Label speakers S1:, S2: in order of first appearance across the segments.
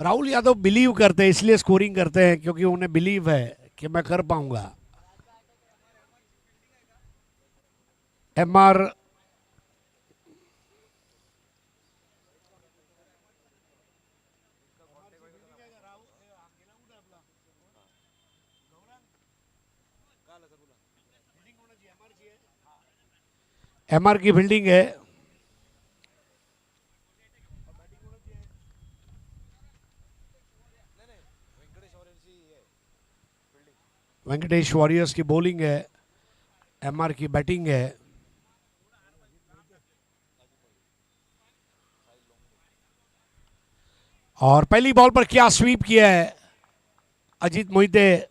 S1: Rahul Yadav believe करते हैं, इसलिए स्कोरिंग करते हैं क्योंकि उन्हें बिलीव है कि मैं कर पाऊंगा। एमआर एमआर की फील्डिंग है। वेंकटेश वॉरियर्स की बॉलिंग है, एमआर की बैटिंग है। और पहली बॉल पर क्या स्वीप किया है अजीत मोहिते।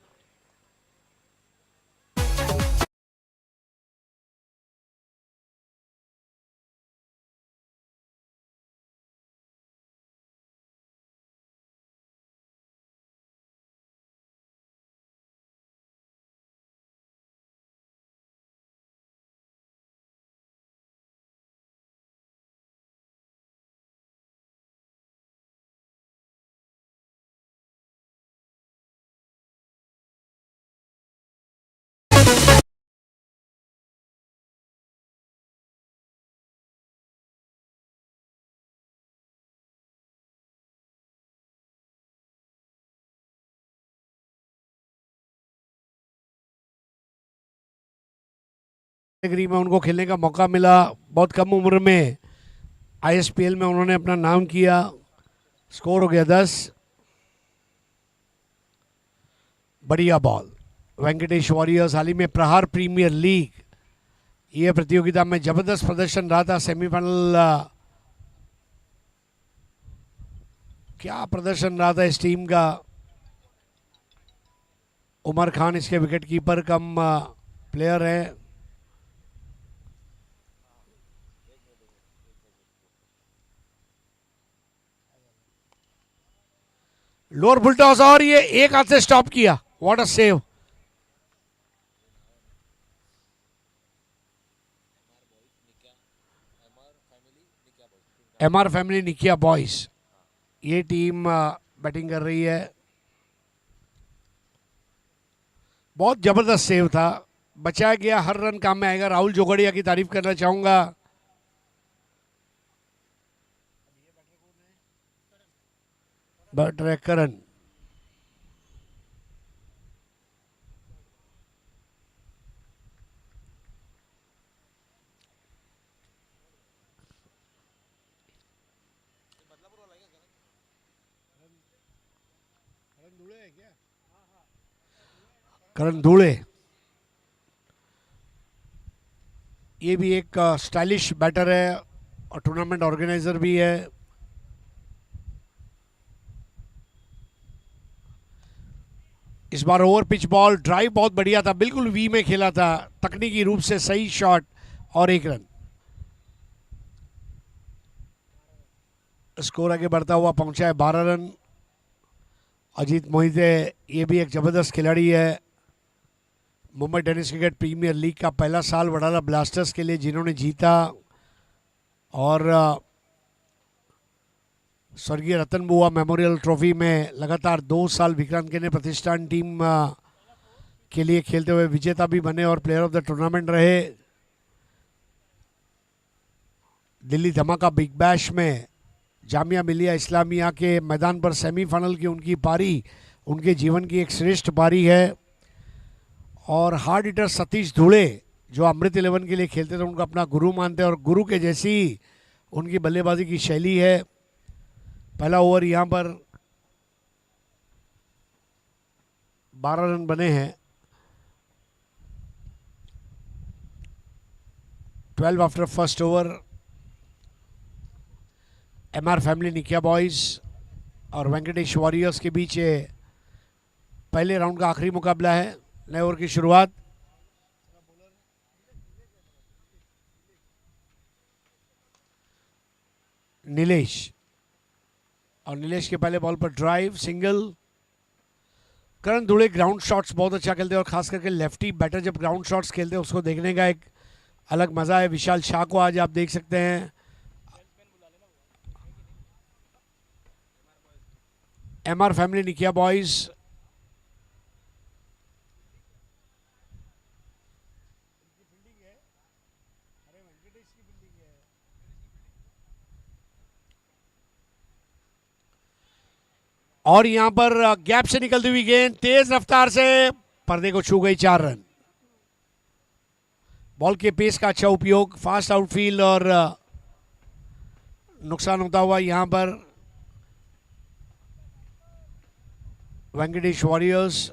S1: कैटेगरी में उनको खेलने का मौका मिला, बहुत कम उम्र में आईएसपीएल में उन्होंने अपना नाम किया। स्कोर हो गया 10। बढ़िया बॉल। वेंकटेश वॉरियर्स हाल ही में प्रहार प्रीमियर लीग ये प्रतियोगिता में जबरदस्त प्रदर्शन रहा था। सेमीफाइनल क्या प्रदर्शन रहा था इस टीम का। उमर खान इसके विकेट कीपर कम प्लेयर हैं। लोअर फुल टॉस और ये एक हाथ से स्टॉप किया। What a save. MR family निकिया बॉयज ये टीम बैटिंग कर रही है। बहुत जबरदस्त सेव था, बचाया गया, हर रन काम में आएगा। राहुल जोगड़िया की तारीफ करना चाहूंगा। बैटर है करण। करण धूले ये भी एक स्टाइलिश बैटर है और टूर्नामेंट ऑर्गेनाइजर भी है। इस बार ओवर पिच बॉल, ड्राइव बहुत बढ़िया था, बिल्कुल वी में खेला था, तकनीकी रूप से सही शॉट और एक रन। स्कोर आगे बढ़ता हुआ पहुंचा है 12 रन। अजीत मोहिते ये भी एक जबरदस्त खिलाड़ी है। Mumbai tennis cricket premier league का पहला साल वडाला ब्लास्टर्स के लिए जिन्होंने जीता और स्वर्गीय रतन बुआ मेमोरियल ट्रॉफी में लगातार 2 साल विक्रांत केने प्रतिष्ठान टीम के लिए खेलते हुए विजेता भी बने और प्लेयर ऑफ द टूर्नामेंट रहे। दिल्ली धमाका बिग बैश में जामिया मिलिया इस्लामिया के मैदान पर सेमीफाइनल की उनकी पारी उनके जीवन की एक श्रेष्ठ पारी है। और हार्ड हिटर सतीश धूले जो अमृत 11 के लिए खेलते थे उनका अपना गुरु मानते हैं और गुरु के जैसी उनकी बल्लेबाजी की शैली है। पहला ओवर यहाँ पर 12 रन बने हैं। 12 after first over. MR family निकिया बॉयज और वेंकटेश वॉरियर्स के बीच पहले राउंड का आखिरी मुकाबला है। नए ओवर की शुरुआत। नीलेश और नीलेश के पहले बॉल पर ड्राइव सिंगल। करण धुले ग्राउंड शॉट्स बहुत अच्छा खेलते हैं और खास करके लेफ्टी बैटर जब ग्राउंड शॉट्स खेलते हैं उसको देखने का एक अलग मजा है। विशाल शाह को आज आप देख सकते हैं। MR फैमिली निकिया बॉयज, और यहां पर गैप से निकलती हुई गेंद तेज रफ्तार से पर्दे को छू गई, 4 रन। बॉल के पेस का अच्छा उपयोग, फास्ट आउटफील्ड और नुकसान होता हुआ यहां पर वेंकटेश वॉरियर्स।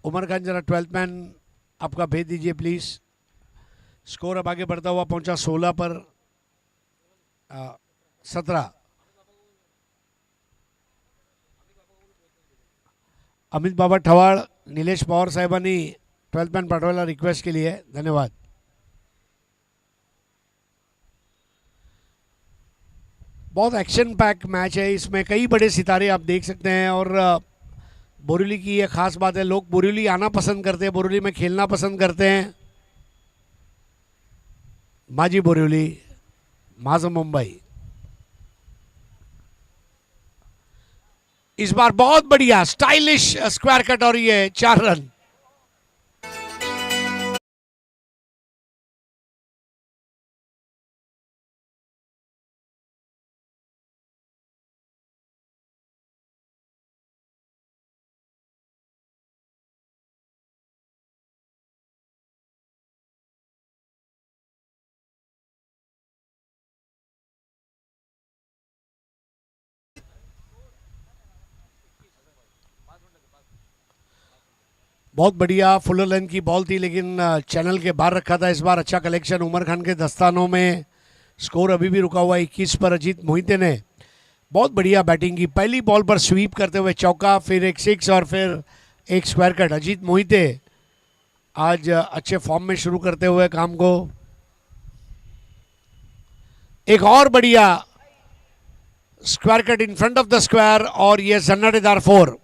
S1: उमर खान जरा 12th मैन आपका भेज दीजिए प्लीज। स्कोर अब आगे बढ़ता हुआ पहुंचा 16 पर 17। अमित बाबा ठवाड़, नीलेश पवार साहिबानी 12th मैन पाठवाला रिक्वेस्ट के लिए धन्यवाद। बहुत एक्शन पैक मैच है, इसमें कई बड़े सितारे आप देख सकते हैं और बोरीवली की ये खास बात है, लोग बोरीवली आना पसंद करते हैं, बोरीवली में खेलना पसंद करते हैं। माजी बोरीवली, माझा मुंबई। इस बार बहुत बढ़िया स्टाइलिश स्क्वायर कट और ये 4 रन। बहुत बढ़िया फुलर लेंथ की बॉल थी, लेकिन चैनल के बाहर रखा था। इस बार अच्छा कलेक्शन उमर खान के दस्तानों में। स्कोर अभी भी रुका हुआ 21 पर। अजीत मोहिते ने बहुत बढ़िया बैटिंग की, पहली बॉल पर स्वीप करते हुए चौका, फिर एक 6 और फिर एक स्क्वायर कट। अजीत मोहिते आज अच्छे फॉर्म में शुरू करते हुए काम को। एक और बढ़िया square cut in front of the square और ये सन्नाटेदार 4।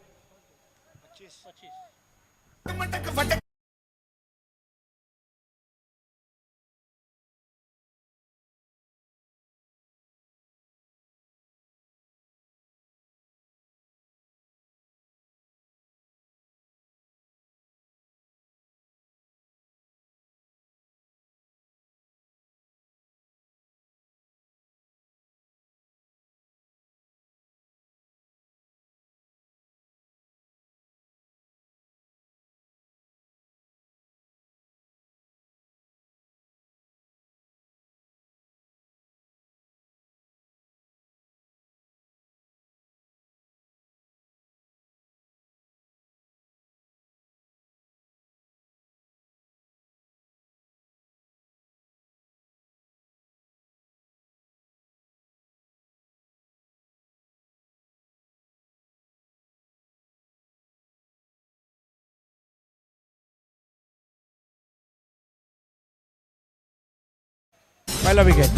S1: पहला विकेट।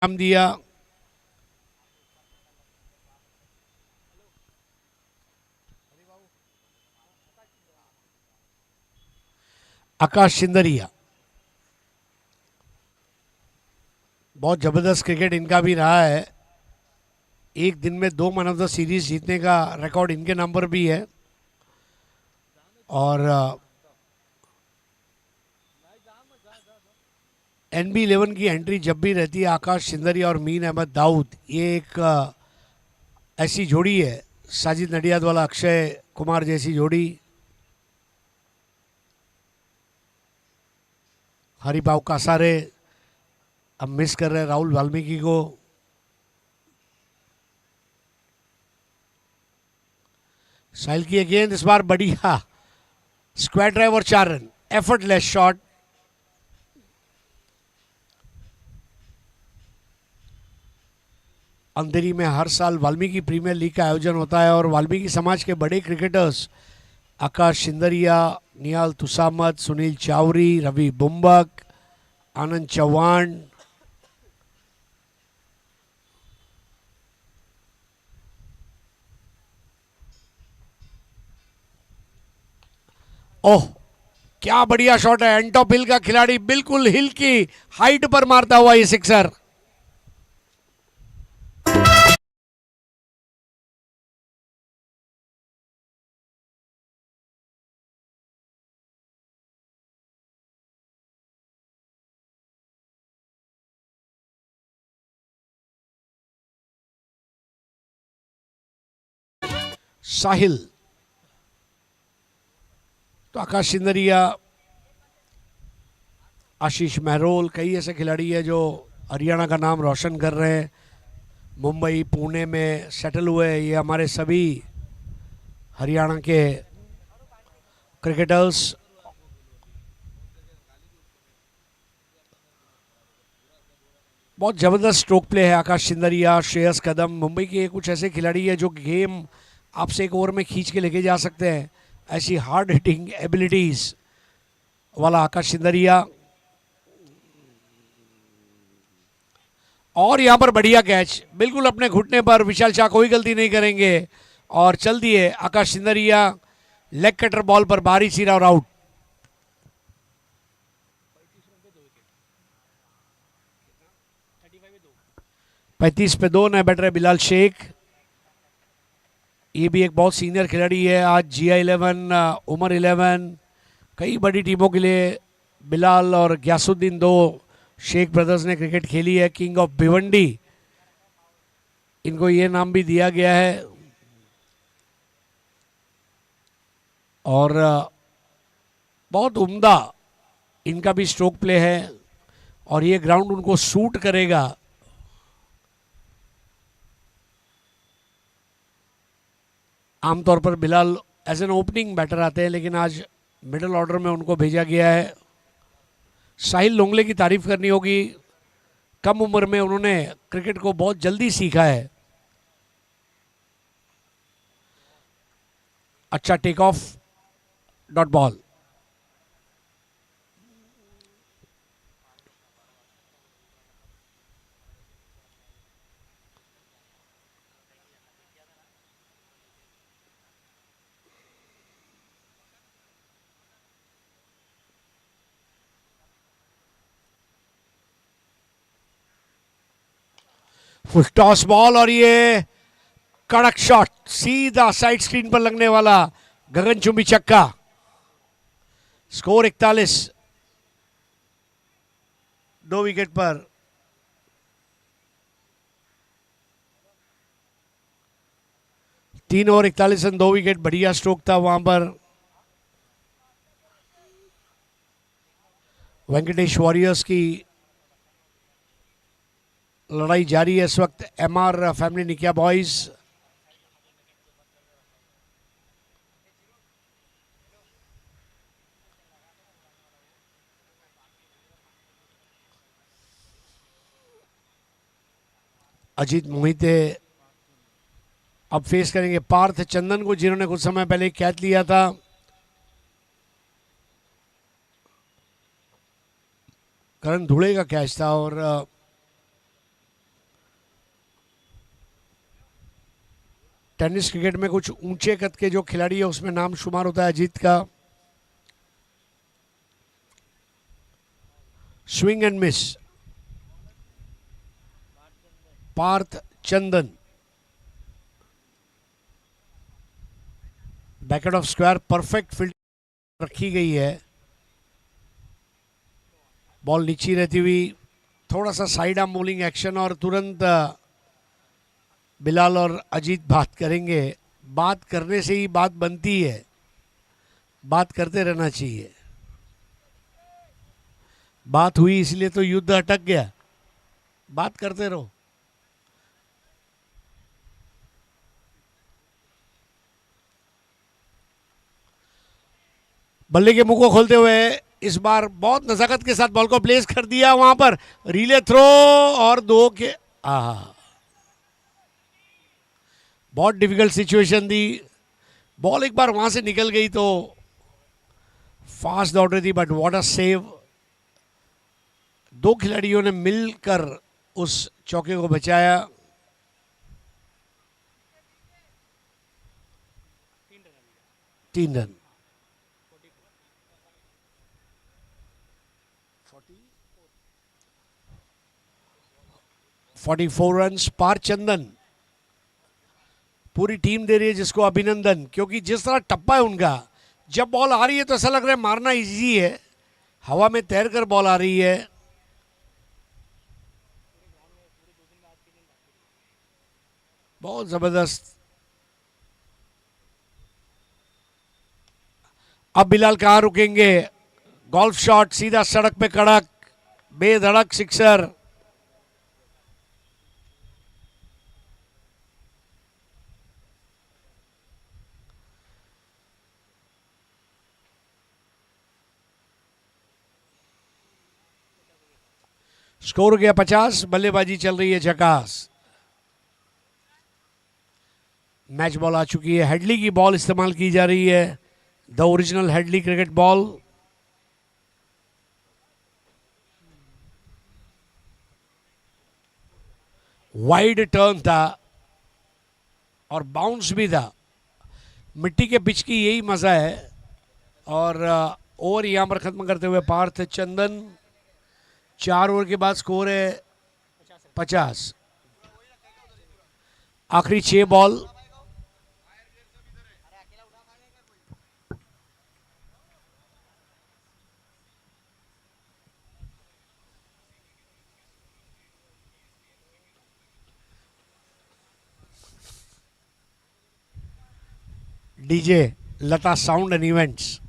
S1: दिया आकाश सिंदरिया। बहुत जबरदस्त क्रिकेट इनका भी रहा है। एक दिन में 2 मैन ऑफ द सीरीज जीतने का रिकॉर्ड इनके नाम पर भी है। और NB11 की एंट्री जब भी रहती है, आकाश सिंदरिया और मीन अहमद दाऊद, ये एक ऐसी जोड़ी है, साजिद नडियाद वाला अक्षय कुमार जैसी जोड़ी। हरिभाव कासारे अब मिस कर रहे हैं राहुल वाल्मीकि को। साहिल की गेंद इस बार बढ़िया स्क्वायर ड्राइव और 4 रन, एफर्टलेस शॉट। अंधेरी में हर साल वाल्मीकि प्रीमियर लीग का आयोजन होता है और वाल्मीकि समाज के बड़े क्रिकेटर्स आकाश सिंदरिया, निहाल तुसामत, सुनील चावरी, रवि बुम्बक, आनंद चौहान, ओह क्या बढ़िया शॉट है। एंटॉप हिल का खिलाड़ी बिल्कुल हिल की हाइट पर मारता हुआ ये सिक्सर। साहिल, तो आकाश सिंदरिया, आशीष महरोल, कई ऐसे खिलाड़ी हैं जो हरियाणा का नाम रोशन कर रहे हैं। मुंबई पुणे में सेटल हुए ये हमारे सभी हरियाणा के क्रिकेटर्स। बहुत ज़बरदस्त स्ट्रोक प्ले है आकाश सिंदरिया, श्रेयस कदम, मुंबई के कुछ ऐसे खिलाड़ी हैं जो गेम आपसे एक ओवर में खींच के लेके जा सकते हैं। ऐसी हार्ड हिटिंग एबिलिटीज़ वाला आकाश सिंदरिया। और यहाँ पर बढ़िया कैच, बिल्कुल अपने घुटने पर, विशाल शाह कोई गलती नहीं करेंगे और चल दिए आकाश सिंदरिया लेग कटर बॉल पर बारी सीरा और आउट। 35 पे 2 नए बैटर है बिलाल शेख। ये भी एक बहुत सीनियर खिलाड़ी है। आज GI11, उमर 11, कई बड़ी टीमों के लिए बिलाल और ग्यासुद्दीन, दो शेख ब्रदर्स ने क्रिकेट खेली है। किंग ऑफ भिवंडी इनको ये नाम भी दिया गया है। और बहुत उम्दा इनका भी स्ट्रोक प्ले है और ये ग्राउंड उनको सूट करेगा। आमतौर पर Bilal as an opening batter आते हैं, लेकिन आज मिडिल ऑर्डर में उनको भेजा गया है। साहिल लोंगले की तारीफ करनी होगी, कम उम्र में उन्होंने क्रिकेट को बहुत जल्दी सीखा है। अच्छा take off, dot ball. Full toss ball और ये कड़क शॉट सीधा साइड स्क्रीन पर लगने वाला गगनचुंबी छक्का। स्कोर 41, 2 विकेट पर। तीन ओवर 41 रन, 2 विकेट, बढ़िया स्ट्रोक था वहां पर। वेंकटेश वॉरियर्स की लड़ाई जारी है इस वक्त। MR फैमिली निकिया बॉयज, अजीत मोहिते अब फेस करेंगे पार्थ चंदन को, जिन्होंने कुछ समय पहले कैच लिया था। करण धुले का कैच था और टेनिस क्रिकेट में कुछ ऊंचे कद के जो खिलाड़ी है उसमें नाम शुमार होता है अजीत का। Swing and miss, Parth Chandan, backward of square, perfect field रखी गई है। बॉल नीचे रहती हुई, थोड़ा सा साइड आर्म बॉलिंग एक्शन और तुरंत बिलाल और अजीत बात करेंगे। बात करने से ही बात बनती है, बात करते रहना चाहिए। बात हुई इसलिए तो युद्ध अटक गया, बात करते रहो। बल्ले के मुंह को खोलते हुए इस बार बहुत नजाकत के साथ बॉल को प्लेस कर दिया वहां पर। रिले थ्रो और 2 के बहुत डिफिकल्ट सिचुएशन थी। बॉल एक बार वहां से निकल गई तो फास्ट दौड़ रही थी बट व्हाट अ सेव। दो खिलाड़ियों ने मिलकर उस चौके को बचाया। तीन रन। 44 रन पार चंदन। पूरी टीम दे रही है जिसको अभिनंदन, क्योंकि जिस तरह टप्पा है उनका, जब बॉल आ रही है तो ऐसा लग रहा है मारना इजी है, हवा में तैर कर बॉल आ रही है। बहुत जबरदस्त। अब बिलाल कहाँ रुकेंगे? गोल्फ शॉट सीधा सड़क पे कड़क, बेधड़क सिक्सर। स्कोर हो गया 50। बल्लेबाजी चल रही है झकास। मैच बॉल आ चुकी है। हेडली की बॉल इस्तेमाल की जा रही है, the original Hedley cricket ball. Wide turn था और बाउंस भी था। मिट्टी के पिच की यही मजा है। और ओवर यहां पर खत्म करते हुए पार्थ चंदन। 4 ओवर के बाद स्कोर है 50। आखिरी 6 ball. DJ Lata sound end events,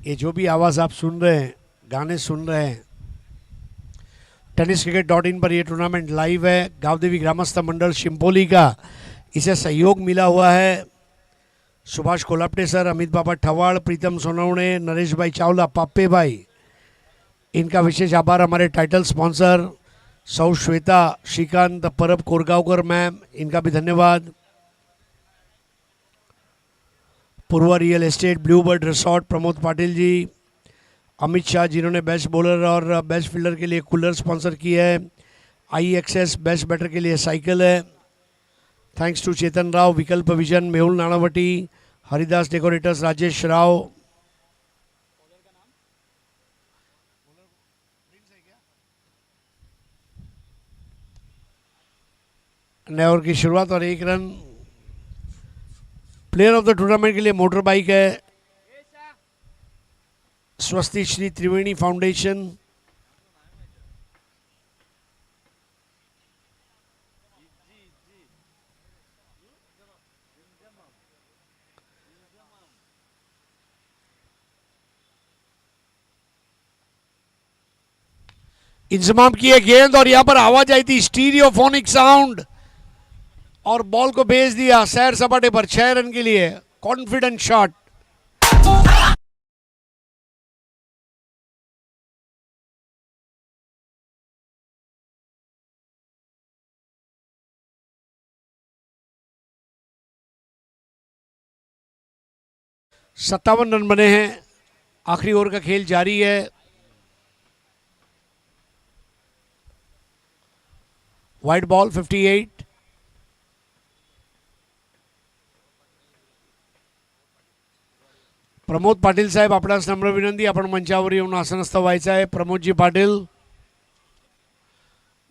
S1: ये जो भी आवाज़ आप सुन रहे हैं, गाने सुन रहे हैं, tenniscricket.in पर ये टूर्नामेंट लाइव है। गावदेवी ग्रामस्थ मंडल शिम्पोली का इसे सहयोग मिला हुआ है। सुभाष कोलापटे सर, अमित बाबा ठवाड़, प्रीतम सोनवणे, नरेश भाई चावला, पाप्पे भाई, इनका विशेष आभार। हमारे टाइटल स्पॉन्सर सौ श्वेता, श्रीकांत, परब कोरगांवकर मैम, इनका भी धन्यवाद। Purva real estate, Bluebird resort, Pramod Patil ji, Amit Shah जिन्होंने बेस्ट बॉलर और बेस्ट फील्डर के लिए कूलर स्पॉन्सर किया है। आई एक्सेस बेस्ट बैटर के लिए साइकिल है। Thanks to Chetan Rao, Vikalp vision, Mehul Nanavati, Haridas decorators, Rajesh Rao. नए ओवर की शुरुआत और 1 run. Player of the tournament के लिए मोटर बाइक है, स्वस्ति श्री त्रिवेणी फाउंडेशन। इंतजाम किए गेंद और यहां पर आवाज आई थी स्टीरियोफोनिक साउंड और बॉल को भेज दिया सैर सपाटे पर 6 रन के लिए। Confident shot. सत्तावन रन बने हैं। आखिरी ओवर का खेल जारी है। Wide ball 58। प्रमोद पाटील साहेब, आपणास नम्र विनंती, आपण मंचावर येऊन आसनस्थ व्हायचं आहे। प्रमोदजी पाटील,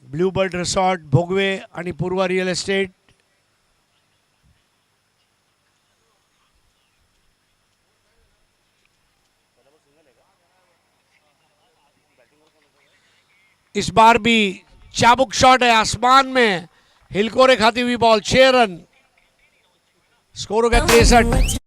S1: ब्लूबर्ड रिसॉर्ट, भोगवे आणि पूर्वा रियल एस्टेट। इस बार भी चाबुक शॉट है आसमान में, हिलकोरे खाती हुई बॉल। 6 रन। स्कोर हो गया 63।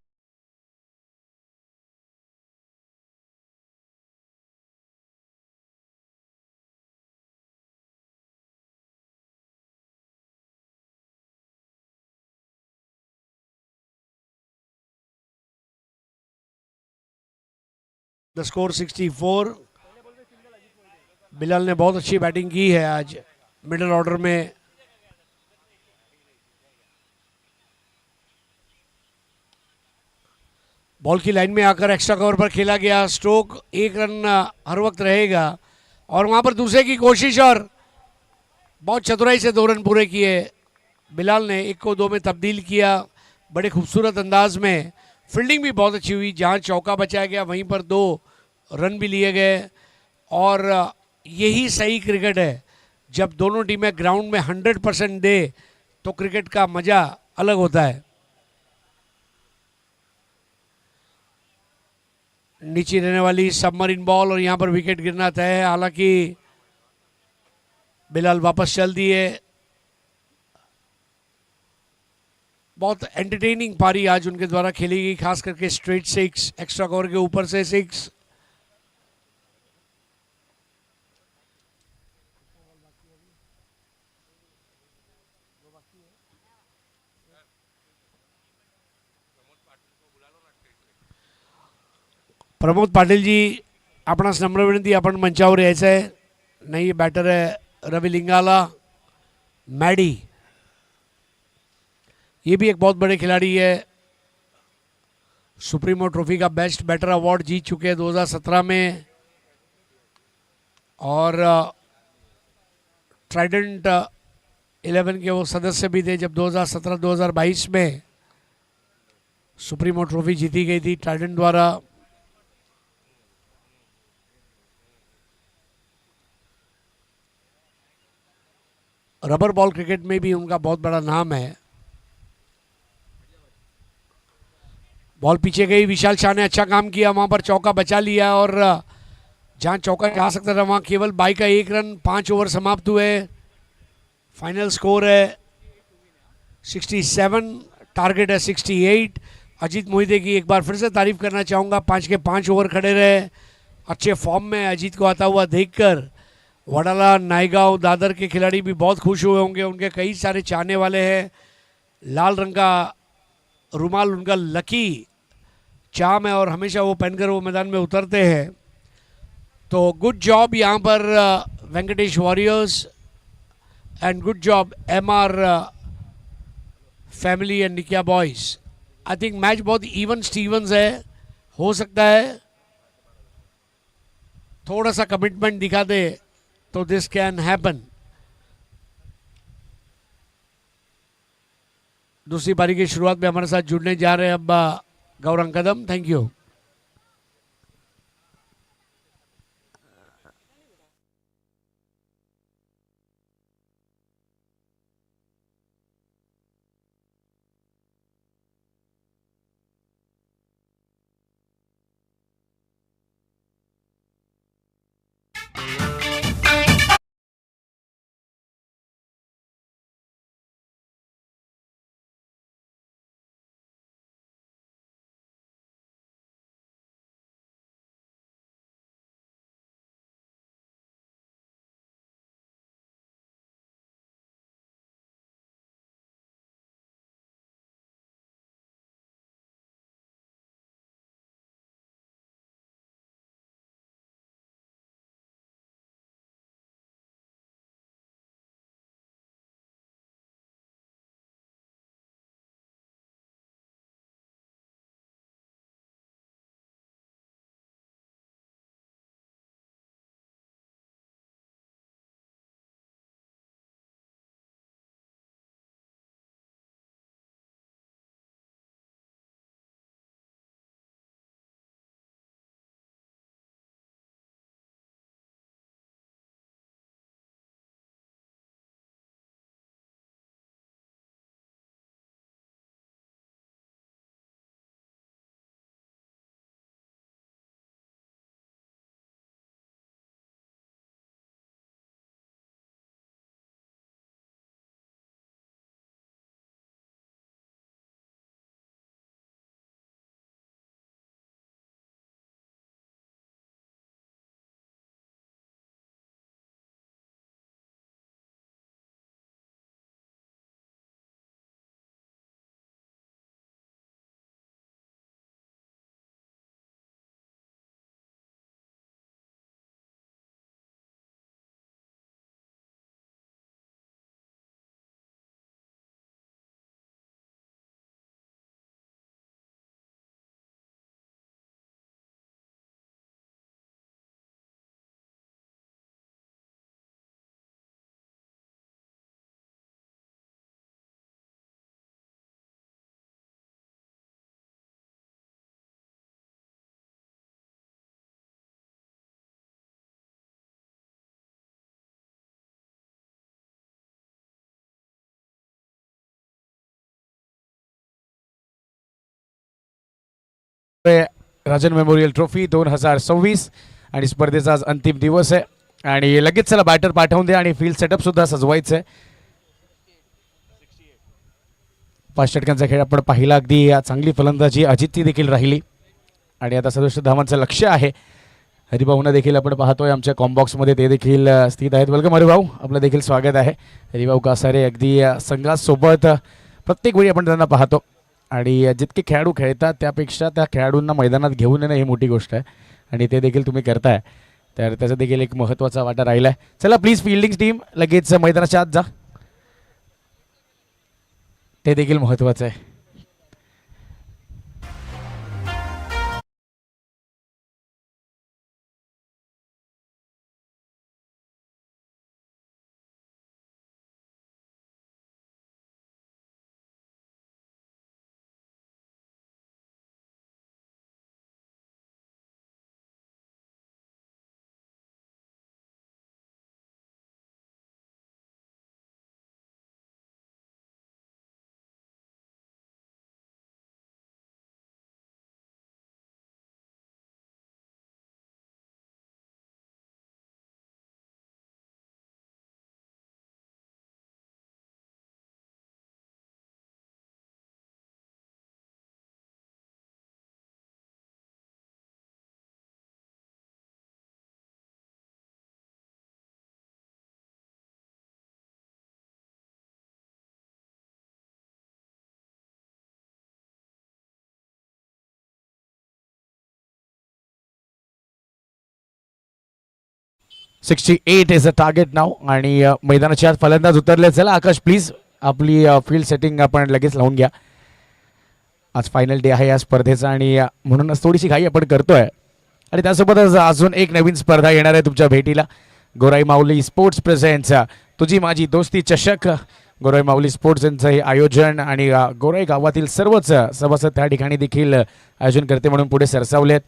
S1: The score 64। बिलाल ने बहुत अच्छी बैटिंग की है आज मिडिल ऑर्डर में। बॉल की लाइन में आकर एक्स्ट्रा कवर पर खेला गया, स्ट्रोक 1 रन हर वक्त रहेगा। और वहां पर दूसरे की कोशिश और बहुत चतुराई से 2 रन पूरे किए बिलाल ने, 1 को 2 में तब्दील किया बड़े खूबसूरत अंदाज में। फील्डिंग भी बहुत अच्छी हुई, जहां चौका बचाया गया वहीं पर 2 रन भी लिए गए। और यही सही क्रिकेट है, जब दोनों टीमें ग्राउंड में 100% दे तो क्रिकेट का मज़ा अलग होता है। नीचे रहने वाली सबमरीन बॉल और यहाँ पर विकेट गिरना तय है। हालांकि बिलाल वापस चल दिए। बहुत एंटरटेनिंग पारी आज उनके द्वारा खेली गई, खास करके स्ट्रेट 6, एक्स्ट्रा कवर के ऊपर से 6। प्रमोद पाटिल जी, आपणास नम्र विनंती, आपण मंचावर यायचं आहे. नाही, बॅटर आहे रवि लिंगाला, मैडी, ये भी एक बहुत बड़े खिलाड़ी है। सुप्रीमो ट्रॉफी का बेस्ट बैटर अवार्ड जीत चुके हैं 2017 में। और ट्राइडेंट 11 के वो सदस्य भी थे जब 2017-2022 में सुप्रीमो ट्रॉफी जीती गई थी ट्राइडेंट द्वारा। रबर बॉल क्रिकेट में भी उनका बहुत बड़ा नाम है। बॉल पीछे गई, विशाल शाह ने अच्छा काम किया, वहां पर चौका बचा लिया। और जहां चौका जा सकता था वहां केवल 22 का 1 रन, 5 ओवर समाप्त हुए। फाइनल स्कोर है 67, टारगेट है 68। अजीत मोहिते की एक बार फिर से तारीफ करना चाहूँगा, 5 के 5 ओवर खड़े रहे, अच्छे फॉर्म में अजीत को आता हुआ देखकर वडाला, नायगांव, दादर के खिलाड़ी भी बहुत खुश हुए होंगे। उनके कई सारे चाहने वाले हैं। लाल रंग का रुमाल उनका लकी चाम है और हमेशा वो पहनकर वो मैदान में उतरते हैं। तो गुड जॉब यहाँ पर Venkatesh warriors, and good job MR family and निकिया बॉयज। आई थिंक मैच बहुत इवन स्टीवंस है, हो सकता है थोड़ा सा कमिटमेंट दिखा दे तो दिस कैन हैपन। दूसरी पारी की शुरुआत में हमारे साथ जुड़ने जा रहे हैं अब Gaurang Kadam. Thank you.
S2: Rajan memorial trophy 2026 आणि स्पर्धेचा आज अंतिम दिवस आहे आणि लगेच चला बॅटर पाठवून द्या आणि फील्ड सेटअप सुद्धा सजवायचं आहे. 5 षटकांचा खेळ आपण पाहिला. अगदी चांगली फलंदाजी अजितची देखील राहिली आणि आता 67 धावांचं लक्ष्य आहे. हरिभाऊंना देखील आपण पाहतोय आमच्या कॉम्बॉक्समध्ये, ते देखील स्थित आहेत. वेलकम हरिभाऊ, आपलं देखील स्वागत आहे. हरिभाऊ कासारे अगदी संघासोबत प्रत्येक वेळी आपण त्यांना पाहतो आणि जितके खेळाडू खेळतात त्यापेक्षा त्या खेळाडूंना मैदानात घेऊन येणं ही मोठी गोष्ट आहे आणि ते देखील तुम्ही करताय, तर त्याचा देखील एक महत्त्वाचा वाटा राहिला आहे. चला प्लीज फिल्डिंग टीम लगेच मैदानाच्या आत जा, ते देखील महत्त्वाचं आहे. $68 इज अ टार्गेट नाव आणि मैदानाच्या आत फलंदाज उतरले. चला आकाश प्लीज आपली फील्ड सेटिंग आपण लगेच लावून घ्या. आज फायनल डे आहे या स्पर्धेचा आणि म्हणूनच थोडीशी घाई आपण करतोय आणि त्यासोबतच अजून एक नवीन स्पर्धा येणार आहे तुमच्या भेटीला. गोराई माऊली स्पोर्ट्स प्रेझेंट्स तुझी माझी दोस्ती चषक. गोराई माऊली स्पोर्ट्स यांचं हे आयोजन आणि गोराई गावातील सर्वच सभासद त्या ठिकाणी देखील आयोजन करते म्हणून पुढे सरसावलेत.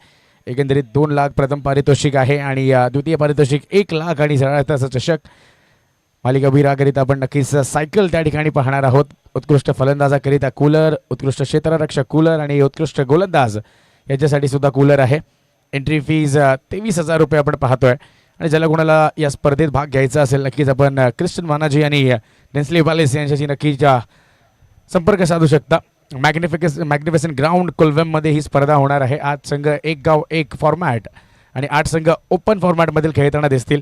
S2: एकंदरीत 2 लाख प्रथम पारितोषिक आहे आणि द्वितीय पारितोषिक 1 लाख आणि सराळाचा चषक. मालिका वीराकरिता आपण नक्कीच सायकल त्या ठिकाणी पाहणार आहोत. उत्कृष्ट फलंदाजाकरिता कूलर, उत्कृष्ट क्षेत्ररक्षक कूलर आणि उत्कृष्ट गोलंदाज याच्यासाठी सुद्धा कूलर आहे. एंट्री फीज 23,000 रुपये आपण पाहतोय आणि ज्याला कोणाला या स्पर्धेत भाग घ्यायचा असेल नक्कीच आपण क्रिस्टन मानाजी आणि नेन्स्ली वालेस यांच्याशी नक्कीच संपर्क साधू शकता. मॅग्निफिसंट ग्राउंड कोलवेममध्ये ही स्पर्धा होणार आहे. 8 संघ 1 गाव 1 फॉर्मॅट आणि 8 संघ ओपन फॉर्मॅटमधील खेळताना दिसतील.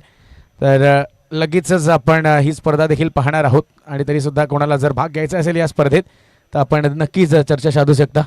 S2: तर लगेचच आपण ही स्पर्धा देखील पाहणार आहोत आणि तरीसुद्धा कोणाला जर भाग घ्यायचा असेल या स्पर्धेत तर आपण नक्कीच चर्चा साधू शकता.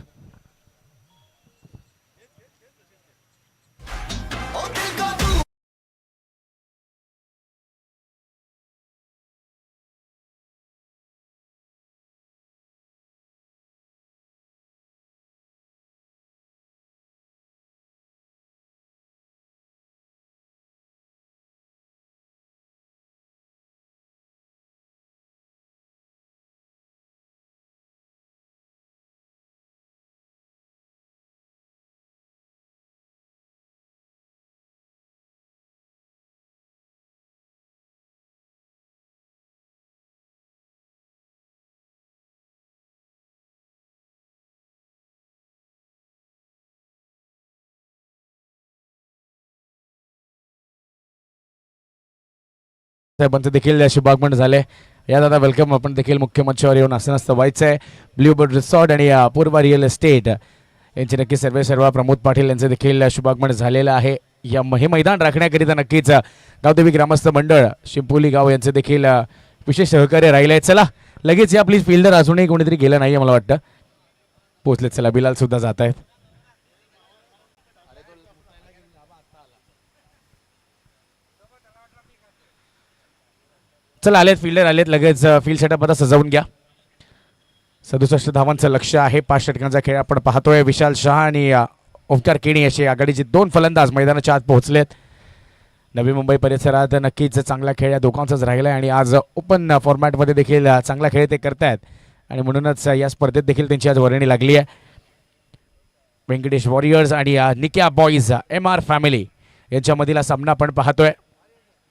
S2: साहेबांचं देखील शुभागमन झाले. या दादा वेलकम. आपण देखील मुख्य मंचावर येऊन असं व्हायचं आहे. ब्ल्यूबर्ड रिसॉर्ट आणि पूर्वा रिअल एस्टेट यांचे नक्कीच सर्व प्रमोद पाटील यांचं देखील शुभागमन झालेलं आहे. हे मैदान राखण्याकरिता नक्कीच गावदेवी ग्रामस्थ मंडळ शिंपोली गाव यांचं देखील विशेष सहकार्य राहिलं आहे. चला लगेच या प्लीज फिल्डर अजूनही कोणीतरी गेलं नाही मला वाटतं. पोचलेत. चला बिलाल सुद्धा जात आहेत. चला आलेत फिल्डर आलेत. लगेच फील्ड सेटअप आता सजवून घ्या. 67 धावांचं लक्ष्य आहे. 5 षटकांचा खेळ आपण पाहतोय. विशाल शहा आणि ओंकार केणी असे आघाडीचे 2 फलंदाज मैदानाच्या आत पोहोचलेत. नवी मुंबई परिसरात नक्कीच चांगला खेळ या दोघांचाच राहिला आहे आणि आज ओपन फॉर्मॅटमध्ये देखील चांगला खेळ ते करतायत आणि म्हणूनच या स्पर्धेत देखील त्यांची आज वर्णी लागली आहे. व्यंकटेश वॉरियर्स आणि निक्या बॉईज MR फॅमिली यांच्यामधील सामना आपण पाहतोय.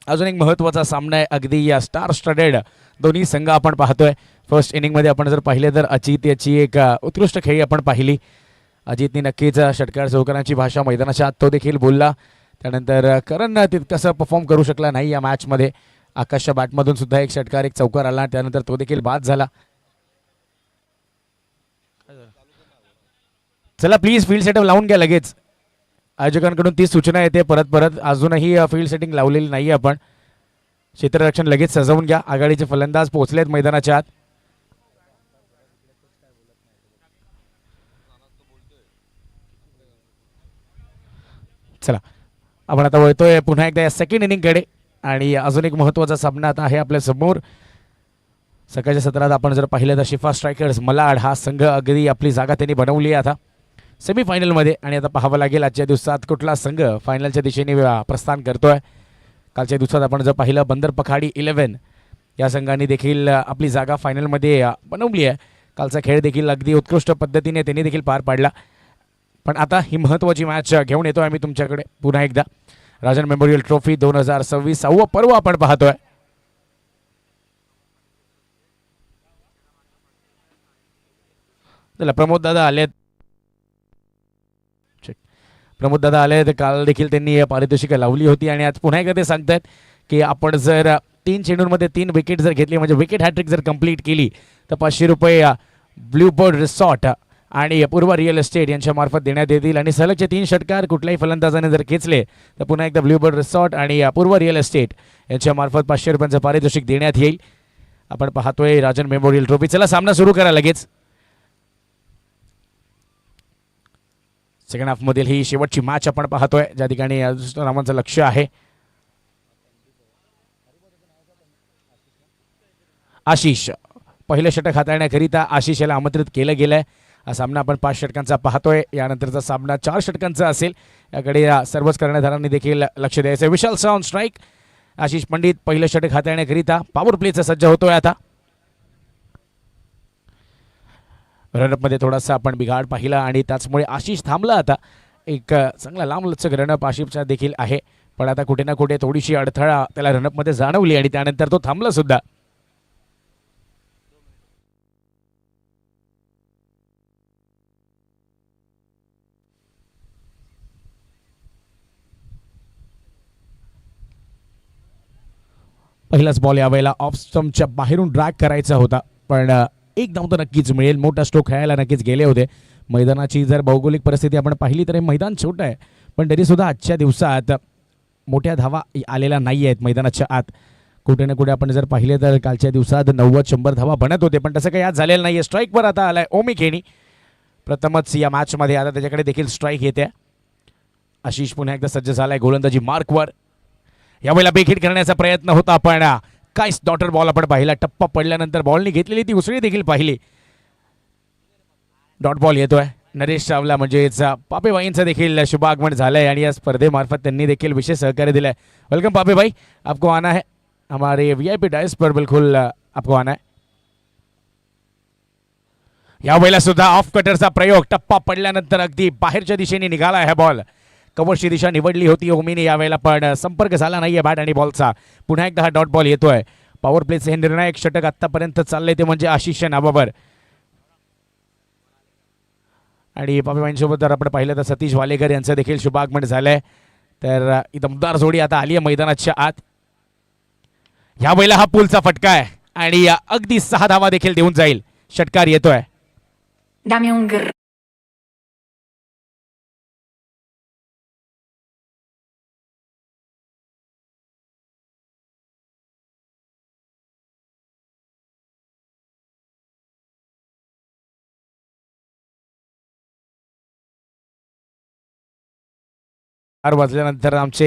S2: अजून एक महत्त्वाचा सामना आहे. अगदी या स्टार स्टडेड दोन्ही संघ आपण पाहतोय. फर्स्ट इनिंगमध्ये आपण जर पाहिले तर अचित याची एक उत्कृष्ट खेळी आपण पाहिली अजितने नक्कीच षटकार चौकारांची भाषा मैदानाच्या आत तो देखील बोलला. त्यानंतर करण तितकंसं परफॉर्म करू शकला नाही या मॅचमध्ये. आकाशच्या बॅटमधून सुद्धा एक षटकार एक चौकार आला, त्यानंतर तो देखील बाद झाला. चला प्लीज फील्ड सेटअप लावून घ्या लगेच. आयोजकांकडून ती सूचना येते परत परत. अजूनही फील्ड सेटिंग लावलेली नाही आपण. क्षेत्ररक्षण लगेच सजवून घ्या. आघाडीचे फलंदाज पोहोचलेत मैदानाच्या आत. चला आपण आता वळतोय पुन्हा एकदा या सेकंड इनिंगकडे. आणि अजून एक महत्त्वाचा सामना आता आहे आपल्या समोर. सकाळच्या सत्रात आपण जर पाहिलं तर शिफा स्ट्रायकर्स मलाड हा संघ अगदी आपली जागा त्यांनी बनवली आहे आता सेमीफायनलमध्ये. आणि आता पाहावं लागेल आजच्या दिवसात कुठला संघ फायनलच्या दिशेने प्रस्थान करतोय. कालच्या दिवसात आपण जर पाहिलं बंदर पखाडी 11 या संघाने देखील आपली जागा फायनलमध्ये बनवली आहे. कालचा खेळ देखील अगदी उत्कृष्ट पद्धतीने त्यांनी देखील पार पाडला. पण आता ही महत्त्वाची मॅच घेऊन येतोय आम्ही तुमच्याकडे पुन्हा एकदा. राजन मेमोरियल ट्रॉफी 2026 6वं पर्व आपण पाहतोय. चला प्रमोद दादा आलेत. प्रमोद दादा आले तर काल देखील त्यांनी पारितोषिकं लावली होती आणि आज पुन्हा एकदा ते सांगतात की आपण जर 3 चेंडूंमध्ये 3 विकेट जर घेतली म्हणजे विकेट हॅट्रिक जर कंप्लीट केली तर 500 रुपये ब्ल्यू बर्ड रिसॉर्ट आणि पूर्व रिअल एस्टेट यांच्या मार्फत देण्यात येतील. आणि सलगचे 3 षटकार कुठल्याही फलंदाजाने जर खेचले तर पुन्हा एकदा ब्ल्यू बर्ड रिसॉर्ट आणि पूर्व रिअल एस्टेट यांच्या मार्फत 500 रुपयांचं पारितोषिक देण्यात येईल. आपण पाहतोय राजन मेमोरियल ट्रॉफी. चला सामना सुरू करा लगेच. सेकंड हाफमधील ही शेवटची मॅच आपण पाहतोय ज्या ठिकाणी रामांचं लक्ष आहे. आशिष पहिलं षटक हाताळण्याकरिता आशिष याला आमंत्रित केलं गेलंय. हा सामना आपण 5 षटकांचा पाहतोय. यानंतरचा सामना 4 षटकांचा असेल. याकडे सर्वच कर्णधारांनी देखील लक्ष द्यायचं. विशाल साऊंड स्ट्राईक. आशिष पंडित पहिलं षटक हाताळण्याकरिता पॉवर प्लेचा सज्ज होतोय आता. रनअपमध्ये थोडासा आपण बिघाड पाहिला आणि त्याचमुळे आशिष थांबला. आता एक चांगला लांबलचक रनअप आशिषचा देखील आहे. पण आता कुठे ना कुठे थोडीशी अडथळा त्याला रनअपमध्ये जाणवली आणि त्यानंतर तो थांबला सुद्धा. पहिलाच बॉल यावेळेला ऑफ स्टंपच्या बाहेरून ड्रॅग करायचा होता पण एक धाव तर नक्कीच मिळेल. मोठा स्ट्रोक खेळायला नक्कीच गेले होते. मैदानाची जर भौगोलिक परिस्थिती आपण पाहिली तर हे मैदान छोटं आहे पण तरीसुद्धा आजच्या दिवसात मोठ्या धावा आलेल्या नाही आहेत मैदानाच्या आत. कुठे ना कुठे आपण जर पाहिले तर कालच्या दिवसात 90-100 धावा बनत होते पण तसं काही आज झालेलं नाही आहे. स्ट्राईकवर आता आलाय ओमी केनी प्रथमच या मॅचमध्ये. आता त्याच्याकडे देखील स्ट्राईक येते. आशिष पुन्हा एकदा सज्ज झालाय गोलंदाजी मार्कवर. यावेळेला बेखिट करण्याचा प्रयत्न होता पण काहीच डॉटर बॉल आपण पाहिला. टप्पा पडल्यानंतर बॉलनी घेतलेली ती उसळी देखील पाहिली. डॉट बॉल येतोय. नरेश चावला म्हणजेच पापेबाईंचं देखील शुभागमन झालंय आणि या स्पर्धेमार्फत त्यांनी देखील विशेष सहकार्य दिलंय. वेलकम पापेबाई, आपको आना है हमारे VIP डायस पर, बिल्कुल आपको आना है. यावेळेला सुद्धा ऑफ कटरचा प्रयोग. टप्पा पडल्यानंतर अगदी बाहेरच्या दिशेने निघाला हा बॉल. कव्हरची दिशा निवडली होती ओमीने यावेळेला पण संपर्क झाला नाहीये बॅट आणि बॉलचा. पुन्हा एकदा हा डॉट बॉल येतोय. पॉवर प्लेचे हे निर्णायक षटक आतापर्यंत चालले ते म्हणजे आशिषच्या नावावर. आणि पापेबाईंसोबत जर आपण पाहिलं तर सतीश वालेकर यांचं देखील शुभागमन झालंय. तर ही दमदार जोडी आता आली आहे मैदानाच्या आत. यावेळेला हा पुलचा फटका आहे आणि अगदी 6 धावा देखील देऊन जाईल. षटकार येतोय. वाजल्यानंतर आमचे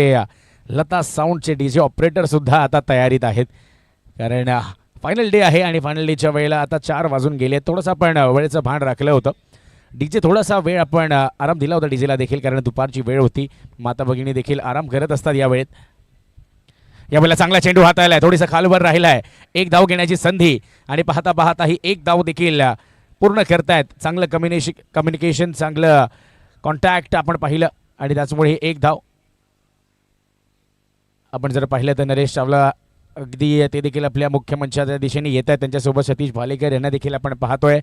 S2: लता साऊंडचे DJ ऑपरेटर सुद्धा आता तयारीत आहेत कारण फायनल डे आहे आणि फायनल डेच्या वेळेला आता 4 वाजून गेले. थोडंसं आपण वेळेचं भान राखलं होतं. DJ थोडासा वेळ आपण आराम दिला होता DJला देखील कारण दुपारची वेळ होती. माता भगिनी देखील आराम करत असतात या वेळेत. यावेळेला चांगला चेंडू हाताळला आहे. थोडीसा खालवर राहिला आहे. एक धाव घेण्याची संधी आणि पाहता पाहता ही एक धाव देखील पूर्ण करतायत. चांगलं कम्युनिकेशन चांगलं कॉन्टॅक्ट आपण पाहिलं आणि त्याचमुळे एक धाव. आपण जर पाहिलं तर नरेश चावला अगदी ते देखील आपल्या मुख्य मंचाच्या दिशेने येत आहेत. त्यांच्यासोबत सतीश भालेकर यांना देखील आपण पाहतोय.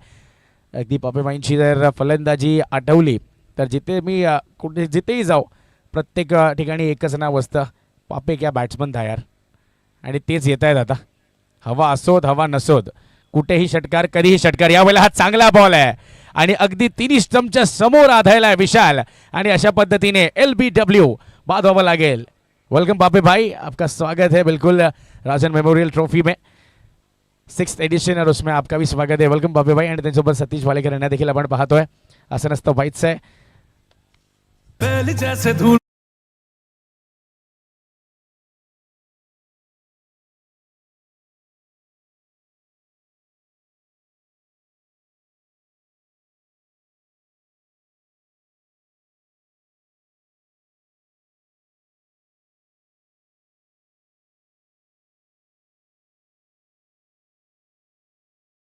S2: अगदी पापेबाईंची जर फलंदाजी आठवली तर जिथे मी कुठे जिथेही जाऊ प्रत्येक ठिकाणी एकच नाव असतं, पापे क्या बॅट्समन था यार. आणि तेच येत आहेत आता. हवा असोत हवा नसोत, कुठेही षटकार कधीही षटकार. यावेळेला हा चांगला बॉल आहे आणि अगदी 3 स्टंपच्या समोर आधायला आहे विशाल. आणि अशा पद्धतीने LBW बाद व्हावं लागेल. वेलकम पापे भाई, आपका स्वागत है बिल्कुल राजन मेमोरियल ट्रॉफी में 6th एडिशन और उसमें आपका भी स्वागत है. वेलकम पापे भाई. आणि त्यांच्यासोबत सतीश वालेकर यांना देखील आपण पाहतोय. असं नसतं व्हायचं आहे.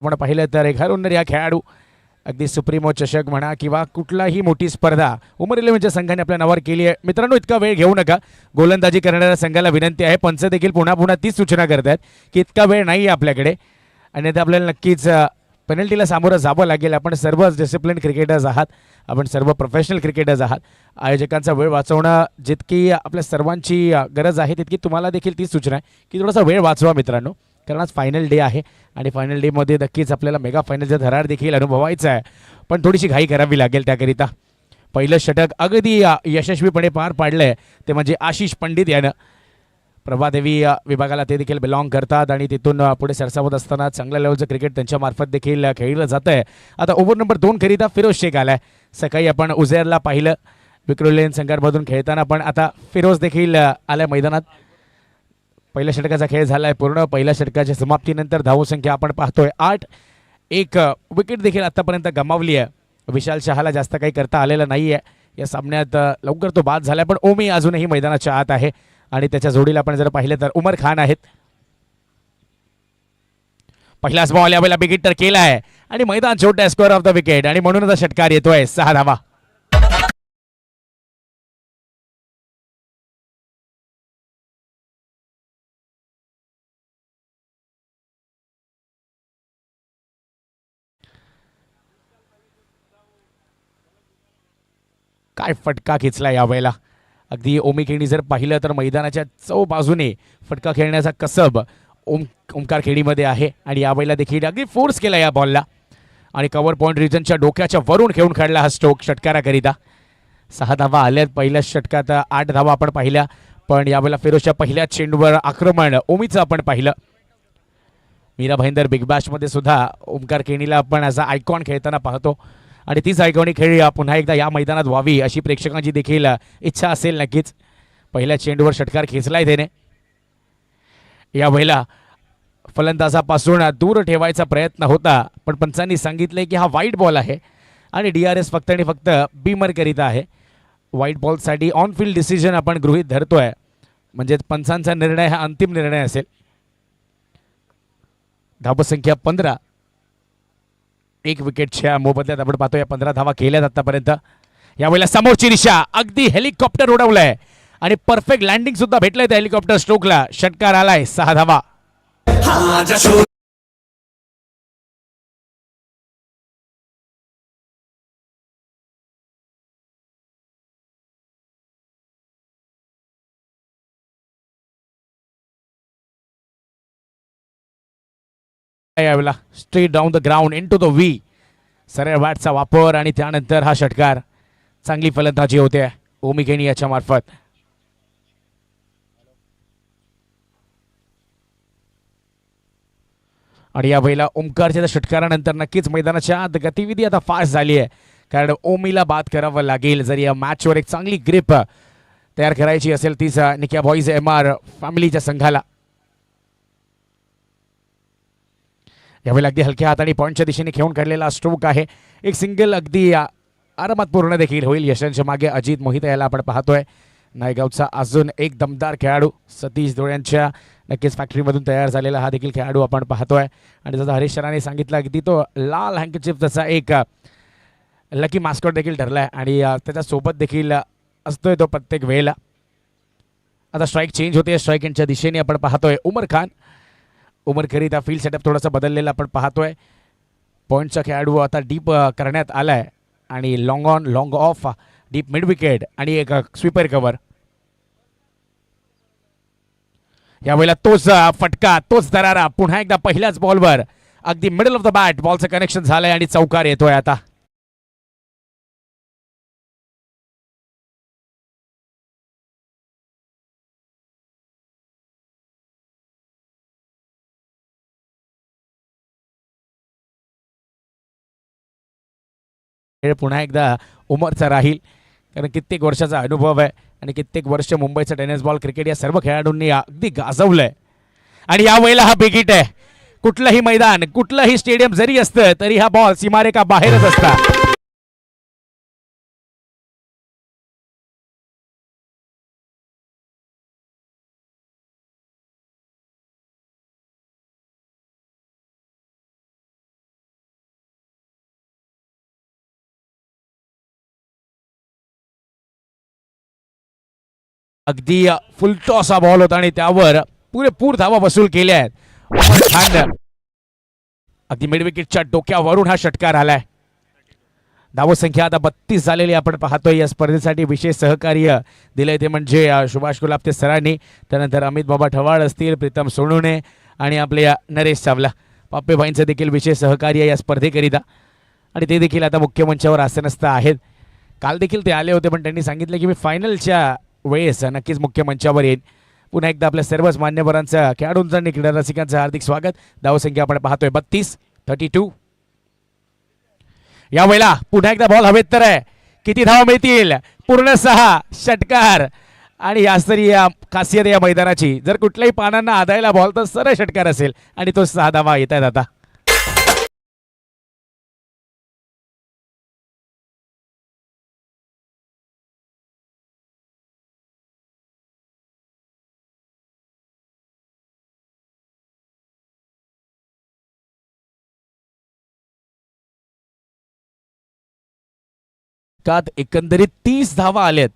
S2: आपण पाहिलं तर घरून या खेळाडू अगदी सुप्रीमो चषक म्हणा किंवा कुठलाही मोठी स्पर्धा उमर 11च्या संघाने आपल्या नावावर केली आहे. मित्रांनो, इतका वेळ घेऊ नका. गोलंदाजी करणाऱ्या संघाला विनंती आहे. पंच देखील पुन्हा पुन्हा तीच सूचना करतात की इतका वेळ नाही आहे आपल्याकडे आणि आता आपल्याला नक्कीच पेनल्टीला सामोरं जावं लागेल. आपण सर्वच डिसिप्लिन क्रिकेटर्स आहात, आपण सर्व प्रोफेशनल क्रिकेटर्स आहात. आयोजकांचा वेळ वाचवणं जितकी आपल्या सर्वांची गरज आहे तितकी तुम्हाला देखील तीच सूचना आहे की थोडासा वेळ वाचवा मित्रांनो, कारण आज फायनल डे आहे आणि फायनल डेमध्ये नक्कीच आपल्याला मेगा फायनलचा थरार देखील अनुभवायचा आहे. पण थोडीशी घाई करावी लागेल त्याकरिता. पहिलं षटक अगदी यशस्वीपणे पार पाडलं आहे ते म्हणजे आशिष पंडित यानं. प्रभादेवी विभागाला ते देखील बिलॉंग करतात आणि तिथून पुढे सरसावत असताना चांगल्या लेवलचं क्रिकेट त्यांच्यामार्फत देखील खेळलं जातं आहे. आता ओव्हर नंबर 2 करिता फिरोज शेख आला आहे. सकाळी आपण उझेरला पाहिलं विक्रोलियन संघामधून खेळताना, पण आता फिरोज देखील आल्या मैदानात. पहिल्या षटकाचा खेळ झाला आहे पूर्ण. पहिल्या षटकाच्या समाप्तीनंतर धावसंख्या आपण पाहतोय 8. एक विकेट देखील आत्तापर्यंत गमावली आहे. विशाल शहाला जास्त काही करता आलेलं नाही आहे या सामन्यात. लवकर तो बाद झाला, पण ओमी अजूनही मैदानाच्या आत आहे आणि त्याच्या जोडीला आपण जर पाहिलं तर उमर खान आहेत. पहिलाच बॉल यावेळेला बिग हिटर केला आहे आणि मैदान छोटा स्कोअर ऑफ द विकेट आणि म्हणूनच षटकार येतोय. 6 धावा. काय फटका खेचला यावेळेला. अगदी ओमी खेळणी जर पाहिलं तर मैदानाच्या चौ बाजूने फटका खेळण्याचा कसब ओमकार खेळीमध्ये आहे आणि यावेळेला देखील अगदी फोर्स केला या बॉलला आणि कव्हर पॉईंट रिजनच्या डोक्याच्या वरून खेळून काढला हा स्ट्रोक षटकाराकरिता. 6 धावा आल्यात. पहिल्या षटकात 8 धावा आपण पाहिल्या, पण यावेळेला फिरोजच्या पहिल्या चेंडूवर आक्रमण ओमीचं आपण पाहिलं. मीरा भाईंदर बिग बॅशमध्ये सुद्धा ओमकार केणीला आपण ॲज अ आयकॉन खेळताना पाहतो आणि तीच आयकॉनी खेळी पुन्हा एकदा या मैदानात व्हावी अशी प्रेक्षकांची देखील इच्छा असेल नक्कीच. पहिल्या चेंडूवर षटकार खेचलाय त्याने. यावेळेला फलंदाजापासून दूर ठेवायचा प्रयत्न होता, पण पंचांनी सांगितले की हा वाईट बॉल आहे आणि DRS फक्त आणि फक्त बीमर करीता आहे. वाईट बॉलसाठी ऑन फील्ड डिसिजन आपण गृहीत धरतोय, म्हणजे पंचांचा निर्णय हा अंतिम निर्णय असेल. धावसंख्या 15. 1 विकेटच्या मोबदल्यात आपण पाहतोय 15 धावा केल्यात आतापर्यंत. यावेळेला समोरची दिशा अगदी हेलिकॉप्टर उडवलंय आणि परफेक्ट लँडिंग सुद्धा भेटलंय त्या हेलिकॉप्टर स्ट्रोकला. षटकार आलाय. 6 धावा. यावेळेला straight down the ground into the V. सरळ बॅटचा वापर आणि त्यानंतर हा षटकार. चांगली फलंदाजी होते ओमी केणी याच्या मार्फत. आणि यावेळेला ओमकारच्या षटकारानंतर नक्कीच मैदानाच्या आत गतिविधी आता फास्ट झाली आहे, कारण ओमीला बाद करावं लागेल. जर या मॅचवर एक चांगली ग्रिप तयार करायची असेल तीच निक्या बॉईज MR फॅमिलीच्या संघाला. यावेळेला अगदी हलक्या हाताने पॉईंटच्या दिशेने खेळून काढलेला स्ट्रोक आहे. एक सिंगल अगदी आरामात पूर्ण देखील होईल. यशांच्या मागे अजित मोहिते याला आपण पाहतोय. नायगावचा अजून एक दमदार खेळाडू सतीश धुळ्यांच्या नक्कीच फॅक्टरीमधून तयार झालेला हा देखील खेळाडू आपण पाहतोय. आणि जसं हरीश शराने सांगितलं अगदी तो लाल हँकचिप तसा एक लकी मास्कॉट देखील ठरला आहे आणि त्याच्यासोबत देखील असतोय तो प्रत्येक वेळेला. आता स्ट्राईक चेंज होते. स्ट्राईक यांच्या दिशेने आपण पाहतोय उमर खान. उमर करीता फील्ड सेटअप थोडासा बदललेला आपण पाहतोय. पॉईंटचा खेळाडू आता डीप करण्यात आला आहे आणि long on long of deep mid wicket आणि एक स्वीपर कव्हर. यावेळेला तोच फटका, तोच दरारा पुन्हा एकदा पहिल्याच बॉलवर अगदी मिडल ऑफ द बॅट बॉलचं कनेक्शन झालंय आणि चौकार येतोय आता. खेळ पुन्हा एकदा उमरचा राहील, कारण कित्येक वर्षाचा अनुभव आहे आणि कित्येक वर्ष मुंबईचं टेनिस बॉल क्रिकेट या सर्व खेळाडूंनी अगदी गाजवलंय. आणि यावेळेला हा बिग हिट आहे. कुठलंही मैदान, कुठलंही स्टेडियम जरी असतं तरी हा बॉल सीमारेखा बाहेरच असता. अगदी फुल टॉस हा बॉल होता आणि त्यावर पुरेपूर धावा वसूल केल्या आहेत. छान अगदी मिड विकेटच्या डोक्यावरून हा षटकार आलाय. धावसंख्या आता 32 झालेली आपण पाहतोय. या स्पर्धेसाठी विशेष सहकार्य दिलंय ते म्हणजे सुभाष गुलाबते सरांनी, त्यानंतर अमित बाबा ठवाळ असतील, प्रीतम सोनवणे आणि आपले नरेश चावला पापेभाईंचं देखील विशेष सहकार्य या स्पर्धेकरिता. आणि ते देखील आता मुख्य मंचावर आसनस्थ आहेत. काल देखील ते आले होते, पण त्यांनी सांगितलं की मी फायनलच्या वेळेस नक्कीच मुख्य मंचावर येईन. पुन्हा एकदा आपल्या सर्वच मान्यवरांचं, खेळाडूंचं आणि क्रीडा रसिकांचं हार्दिक स्वागत. धावसंख्या आपण पाहतोय 32. यावेळेला पुन्हा एकदा बॉल हवेत तर आहे. किती धावा मिळतील? पूर्ण 6 षटकार. आणि याच तरी या खासियत या मैदानाची, जर कुठल्याही पानांना आदायला बॉल तर सरळ षटकार असेल आणि तो 6 धावा येत आहेत आता. कात एकंदरीत 30 धावा आल्यात.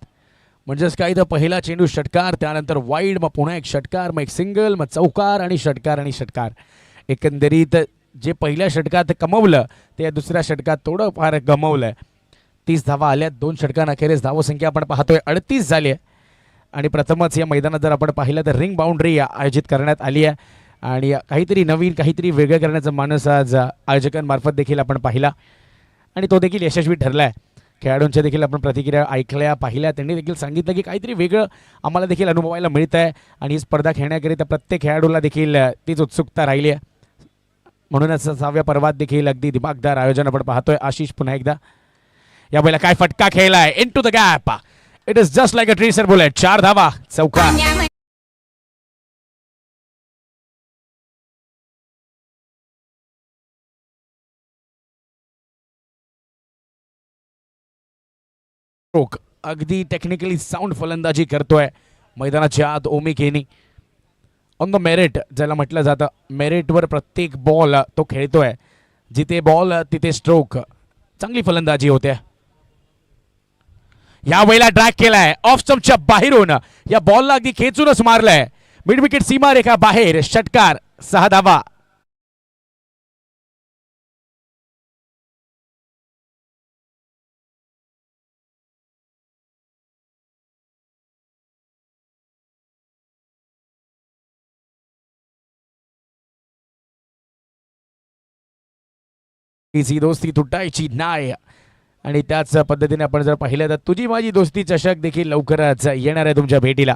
S2: म्हणजेच काय तर पहिला चेंडू षटकार, त्यानंतर वाईड, मग पुन्हा एक षटकार, मग एक सिंगल, मग चौकार आणि षटकार आणि षटकार. एकंदरीत जे पहिल्या षटकात कमवलं ते दुसऱ्या षटकात थोडं फार गमवलंय. 30 धावा आल्यात. 2 षटकांअखेरीस धावसंख्या आपण पाहतोय 38 झाली आहे. आणि प्रथमच या मैदानात जर आपण पाहिलं तर रिंग बाउंड्री आयोजित करण्यात आली आहे आणि काहीतरी नवीन, काहीतरी वेगळं करण्याचा मानस आज आयोजकांमार्फत देखील आपण पाहिला आणि तो देखील यशस्वी ठरला आहे. खेळाडूंच्या देखील आपण प्रतिक्रिया ऐकल्या, पाहिल्या. त्यांनी देखील सांगितलं की काहीतरी वेगळं आम्हाला देखील अनुभवायला मिळतं आहे आणि ही स्पर्धा खेळण्याकरिता प्रत्येक खेळाडूला देखील तीच उत्सुकता राहिली आहे. म्हणूनच 6व्या पर्वात देखील अगदी दिमागदार आयोजन आपण पाहतोय. आशिष पुन्हा एकदा यावेळेला काय फटका खेळलाय, into the gap. It is just like a tracer bullet. 4 धावा, चौकार. अगदी टेक्निकली साऊंड फलंदाजी करतोय मैदानाच्या आत ओमी केनी. ऑन द मेरिट ज्याला म्हटलं जातं, मेरिटवर प्रत्येक बॉल तो खेळतोय. जिथे बॉल तिथे स्ट्रोक. चांगली फलंदाजी होते. यावेळेला ड्रॅग केलाय ऑफ स्टंपच्या बाहेरून. या बॉलला अगदी खेचूनच मारलाय. मिड विकेट सीमारेखा बाहेर. षटकार, 6 धावा. ही दोस्ती तुटायची नाही. आणि त्याच पद्धतीने आपण जर पाहिलं तर तुझी माझी दोस्ती चषक देखील लवकरच येणार आहे तुमच्या भेटीला.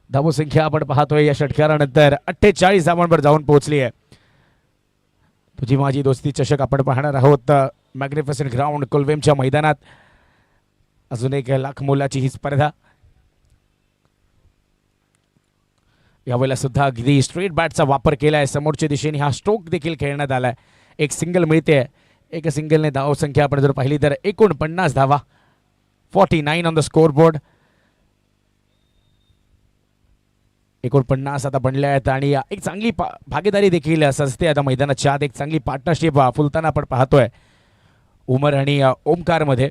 S2: धावसंख्या आपण पाहतोय या षटकारानंतर 48 धावांवर जाऊन पोहोचली आहे. तुझी माझी दोस्ती चषक आपण पाहणार आहोत मॅग्निफिसंट ग्राउंड कुलवेमच्या मैदानात. अजून एक लाख मोलाची ही स्पर्धा. यावेळेला सुद्धा अगदी स्ट्रेट बॅटचा वापर केलाय. समोरच्या दिशेने हा स्ट्रोक देखील खेळण्यात आलाय. एक सिंगल मिळते. एक सिंगलने धावसंख्या आपण जर पाहिली तर 49 धावा, 49 ऑन द स्कोर बोर्ड. 49 आता बनल्या आहेत आणि एक चांगली भागीदारी देखील सजते आता मैदानाच्या आत. एक चांगली पार्टनरशिप फुलताना आपण पाहतोय उमर आणि ओमकारमध्ये.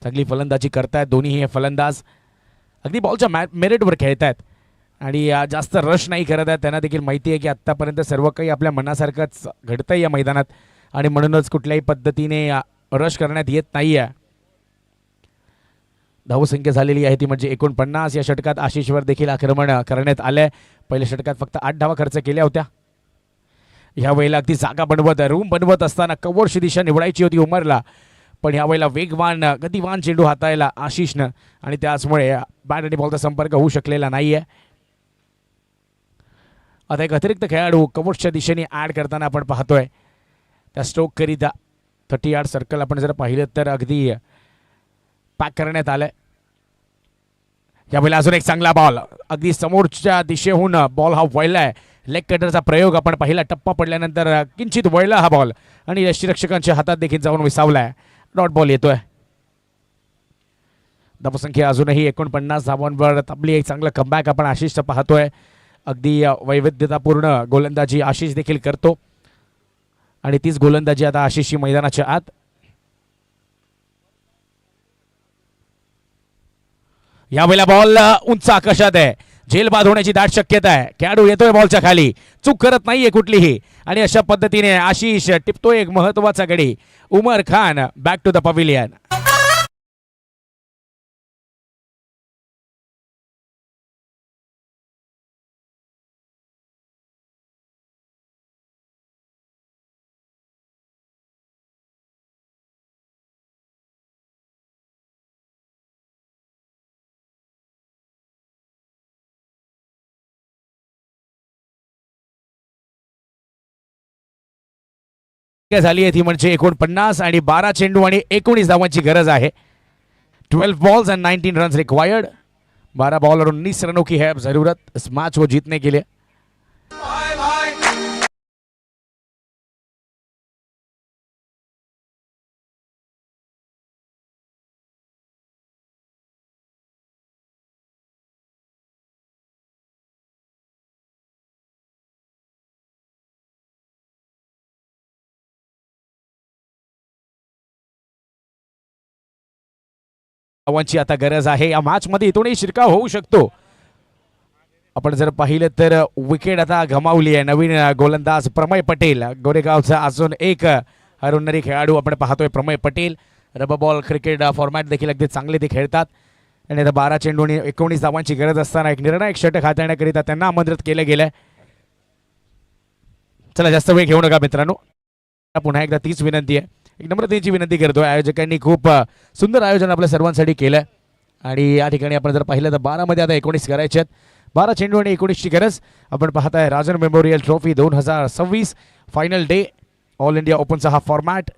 S2: चांगली फलंदाजी करतायत दोन्ही हे फलंदाज. अगदी बॉलच्या मेरिटवर खेळतायत आणि जास्त रश नाही करत आहेत. त्यांना देखील माहिती आहे की आत्तापर्यंत सर्व काही आपल्या मनासारखंच घडतंय या मैदानात आणि म्हणूनच कुठल्याही पद्धतीने रश करण्यात येत नाही आहे. धावसंख्या झालेली आहे ती म्हणजे 49. या षटकात आशिषवर देखील आक्रमण करण्यात आलंय. पहिल्या षटकात फक्त 8 धावा खर्च केल्या होत्या. ह्या वेळेला अगदी जागा बनवत रूम बनवत असताना कव्हरची दिशा निवडायची होती उमरला, पण ह्या वेळेला वेगवान गतिवान चेंडू हाताळला आशिषनं आणि त्याचमुळे बॅट आणि बॉलचा संपर्क होऊ शकलेला नाहीये. आता एक अतिरिक्त खेळाडू कव्हरच्या दिशेने ॲड करताना आपण पाहतोय. त्या स्ट्रोक करिता 30 यार्ड सर्कल आपण जर पाहिलं तर अगदी पॅक करण्यात आलंय. यावेळेला अजून एक चांगला बॉल अगदी समोरच्या दिशेहून बॉल हा वळलाय. लेग कटरचा प्रयोग आपण पहिला टप्पा पडल्यानंतर किंचित वळला हा बॉल आणि यष्टीरक्षकांच्या हातात देखील जाऊन विसावलाय. डॉट बॉल येतोय. धावसंख्या अजूनही 49 धावांवर आपली एक चांगलं कमबॅक आपण आशिषचं पाहतोय. अगदी वैविध्यतापूर्ण गोलंदाजी आशिष देखील करतो आणि तीच गोलंदाजी आता आशिषची मैदानाच्या आत. यावेळेला बॉल उंच आकाशात आहे. झेल बाद होण्याची दाट शक्यता आहे. खेळाडू येतोय बॉलच्या खाली, चूक करत नाहीये कुठलीही आणि अशा पद्धतीने आशिष टिपतोय एक महत्वाचा गडी. Umar Khan back to the pavilion. झाली आहे ती म्हणजे 49 आणि 12 चेंडू आणि 19 धावांची गरज आहे. 12 balls end 19 runs required. 12 ball और 19 रनों की है जरूरत इस मैच को जीतने के लिए. धावांची आता गरज आहे. या मॅच मध्ये इथूनही शिरकाव होऊ शकतो. आपण जर पाहिलं तर विकेट आता गमावली आहे. नवीन गोलंदाज प्रमय पटेल, गोरेगावचा अजून एक हरवणारी खेळाडू आपण पाहतोय Pramay Patel. Rubber ball cricket format देखील अगदी चांगले ते खेळतात आणि आता 12 चेंडू आणि 19 धावांची गरज असताना एक निर्णायक षटक हाताळण्याकरिता त्यांना आमंत्रित केलं गेलंय. चला जास्त वेळ घेऊ नका मित्रांनो. पुन्हा एकदा तीच विनंती आहे, एक नम्रतेची विनंती करतोय. आयोजकांनी खूप सुंदर आयोजन आपल्या सर्वांसाठी केलं आणि या ठिकाणी आपण जर पाहिलं तर 12 मध्ये आता 19 करायचे आहेत. 12 चेंडू आणि 19ची गरज. आपण पाहताय Rajan memorial trophy 2026 final day all India ओपनचा हा फॉर्मॅट.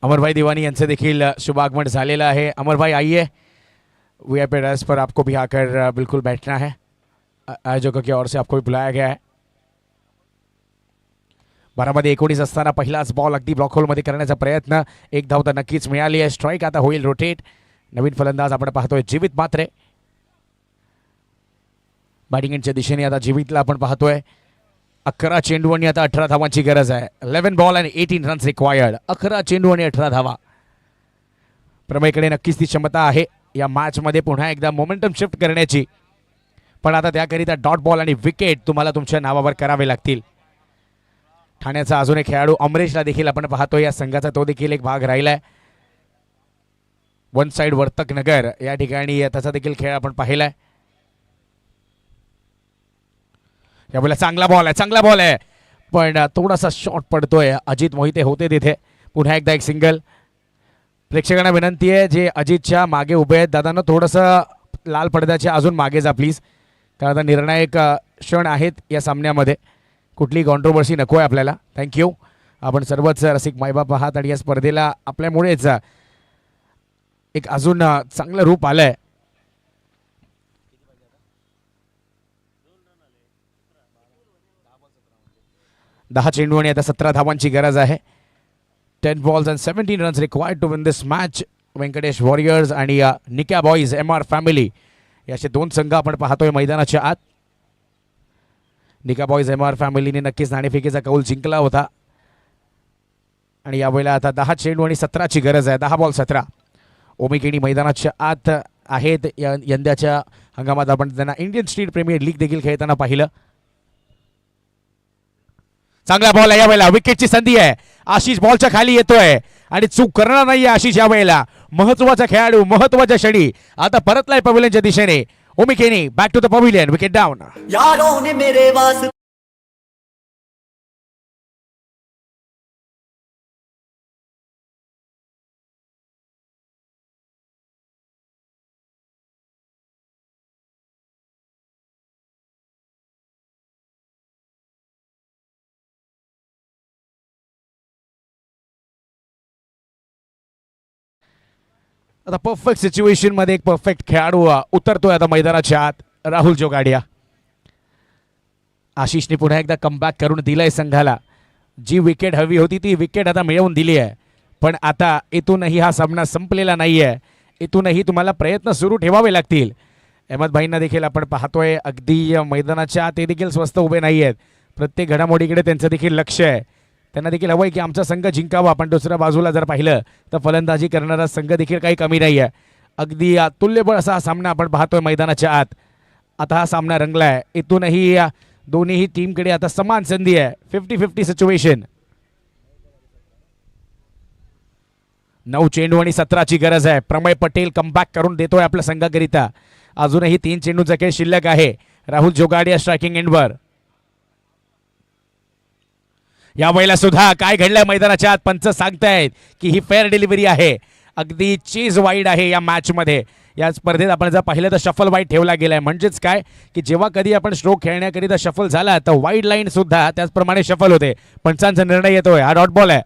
S2: अमर भाई दीवानी यांचे देखील शुभ आगमन झालेलं आहे. अमर भाई आइए, वीआईपी डेस्क पर आपको भी आकर बिल्कुल बैठना है. आयोजकों की ओर से आपको भी बुलाया गया है. 12 मध्ये 19 असताना पहिलाच बॉल अगदी ब्लॉक होलमध्ये करण्याचा प्रयत्न. एक धाव तर नक्कीच मिळाली आहे. स्ट्राईक आता होईल रोटेट. नवीन फलंदाज आपण पाहतोय जीवित मात्रे. बॅटिंगच्या दिशेने आता जीवितला आपण पाहतोय. 11 चेंडू आणि आता 18 धावांची गरज आहे. 11 बॉल आणि 18 रन्स रिक्वायर्ड. 11 चेंडू आणि 18 धावा. प्रमेयकडे नक्कीच ती क्षमता आहे या मॅच मध्ये पुन्हा एकदा मोमेंटम शिफ्ट करण्याची, पण आता त्याकरिता डॉट बॉल आणि विकेट तुम्हाला तुमच्या नावावर करावे लागतील. ठाण्याचा अजून एक खेळाडू अमरेशला देखील आपण पाहतोय या संघाचा, तो देखील एक भाग राहिलाय. वन साइड वर्तक नगर या ठिकाणी त्याचा देखील खेळ आपण पाहिलाय. यावेळेला चांगला बॉल आहे पण थोडासा शॉट पडतोय. अजित मोहिते होते तिथे. पुन्हा एकदा एक सिंगल. प्रेक्षकांना विनंती आहे जे अजितच्या मागे उभे आहेत, दादांना थोडंसं लाल पडद्याच्या अजून मागे जा प्लीज, कारण आता निर्णायक क्षण आहेत या सामन्यामध्ये. कुठली कॉन्ट्रोवर्सी नको आहे आपल्याला. थँक्यू. आपण सर्वच रसिक मायबाप आहात आणि या स्पर्धेला आपल्यामुळेच एक अजून चांगलं रूप आलंय. दहा चेंडू आणि आता 17 धावांची गरज आहे. 10 balls and 17 runs required to win this match. Venkatesh warriors आणि निक्या बॉईज MR फॅमिली याचे दोन संघ आपण पाहतोय मैदानाच्या आत. निका बॉईज MR फॅमिलीने नक्कीच नाणेफेकीचा कौल जिंकला होता आणि यावेळेला आता 10 चेंडू आणि 17ची गरज आहे. 10 बॉल 17. ओमी केनी मैदानाच्या आत आहेत. यंदाच्या हंगामात आपण त्यांना इंडियन स्ट्रीट प्रीमियर लीग देखील खेळताना पाहिलं. चांगला बॉल आहे यावेळेला. विकेटची संधी आहे. आशिष बॉलच्या खाली येतोय आणि चूक करणार नाहीये आशिष यावेळेला. महत्वाचा खेळाडू महत्वाच्या क्षणी आता परतलाय पवेलियनच्या दिशेने. Omi Keni back to the pavilion. Wicket down.
S3: यारों ने मेरे वास्ते
S2: आता परफेक्ट सिच्युएशन मध्ये एक परफेक्ट खेळाडू उतरतोय आता मैदानाच्या आत. राहुल जोगाडिया. आशिषने पुन्हा एकदा कमबॅक करून दिलंय संघाला. जी विकेट हवी होती ती विकेट आता मिळवून दिली आहे. पण आता इथूनही हा सामना संपलेला नाहीये. इथूनही तुम्हाला प्रयत्न सुरू ठेवावे लागतील. अहमद भाईंना देखील आपण पाहतोय अगदी मैदानाच्या आत ते देखील स्वस्त उभे नाही आहेत. प्रत्येक घडामोडीकडे त्यांचं देखील लक्ष आहे. त्यांना देखील हवंय की आमचा संघ जिंकावा. पण दुसऱ्या बाजूला जर पाहिलं तर फलंदाजी करणारा संघ देखील काही कमी नाही आहे. अगदी तुल्यबळ असा हा सामना आपण पाहतोय मैदानाच्या आत. आता हा सामना रंगलाय. इथूनही दोन्ही टीमकडे आता समान संधी आहे. 50-50 सिच्युएशन. 9 चेंडू आणि 17ची गरज आहे. प्रमय पटेल कमबॅक करून देतोय आपल्या संघाकरिता. अजूनही 3 चेंडूचा खेळ शिल्लक आहे. राहुल जोगाडिया स्ट्रायकिंग एंडवर. या वेळेला सुद्धा काय घडलंय मैदानाच्या आत. पंच सांगतायत की ही फेअर डिलिव्हरी आहे. अगदी चेज वाईड आहे या मॅच मध्ये. या स्पर्धेत आपण जर पाहिलं तर शफल वाईड ठेवला गेलाय. म्हणजेच काय की जेव्हा कधी आपण स्ट्रोक खेळण्याकरिता शफल झाला तर वाईड लाईन सुद्धा त्याचप्रमाणे शफल होते. पंचांचा निर्णय येतोय. हा डॉट बॉल आहे.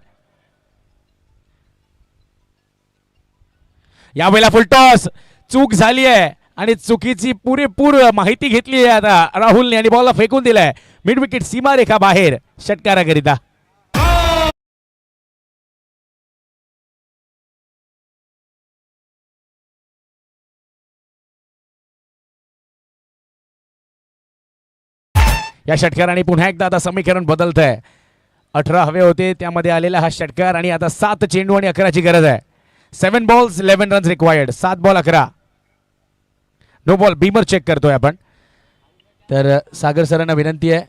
S2: यावेळेला फुल टॉस. चूक झाली आहे आणि चुकीची पुरेपूर माहिती घेतली आहे आता राहुलने आणि बॉलला फेकून दिलाय. मिड विकेट सीमारेखा बाहेर षटकाराकरिता. या षटकाराने पुन्हा एकदा आता समीकरण बदलत आहे. 18 हवे होते त्यामध्ये आलेला हा षटकार आणि आता 7 चेंडू आणि 11ची गरज आहे. 7 balls 11 runs required. 7 ball 11. No ball. Beamer check करतोय आपण. तर सागर सरांना विनंती आहे.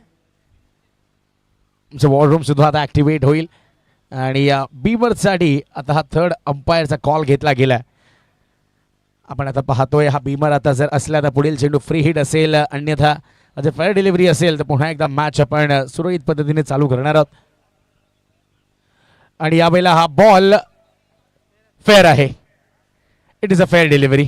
S2: तुमचं वॉर रूम सुद्धा आता ऍक्टिव्हेट होईल आणि बीमरसाठी आता हा थर्ड अंपायरचा कॉल घेतला गेला. आपण आता पाहतोय हा बीमर आता जर असला तर पुढील चेंडू फ्री हिट असेल. अन्यथा जर फेअर डिलिव्हरी असेल तर पुन्हा एकदा मॅच आपण सुरळीत पद्धतीने चालू करणार आहोत. आणि यावेळेला हा बॉल फेअर आहे. It is a fair delivery.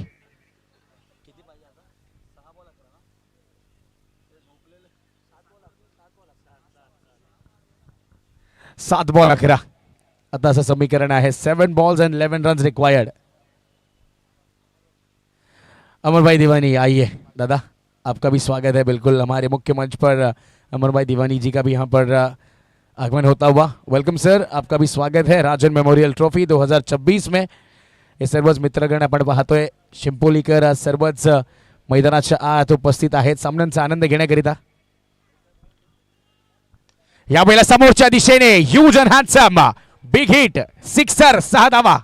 S2: सात बॉल 11. आता असं समीकरण आहे. 7 बॉल्स एंड 11 रन्स रिक्वायर्ड. अमर भाई दीवानी आइए दादा, आपका भी स्वागत है बिल्कुल हमारे मुख्य मंच पर. अमर भाई दीवानी जी का भी यहाँ पर आगमन होता हुआ. वेलकम सर, आपका भी स्वागत है राजन मेमोरियल ट्रॉफी 2026 में. हे सर्वच मित्रगण आपण पाहतोय. शिंपोलीकर सर्वच मैदानाच्या आत उपस्थित आहेत सामन्यांचा आनंद घेण्याकरिता. यावेळेला समोरच्या दिशेने huge and handsome big hit sixer 6 धावा.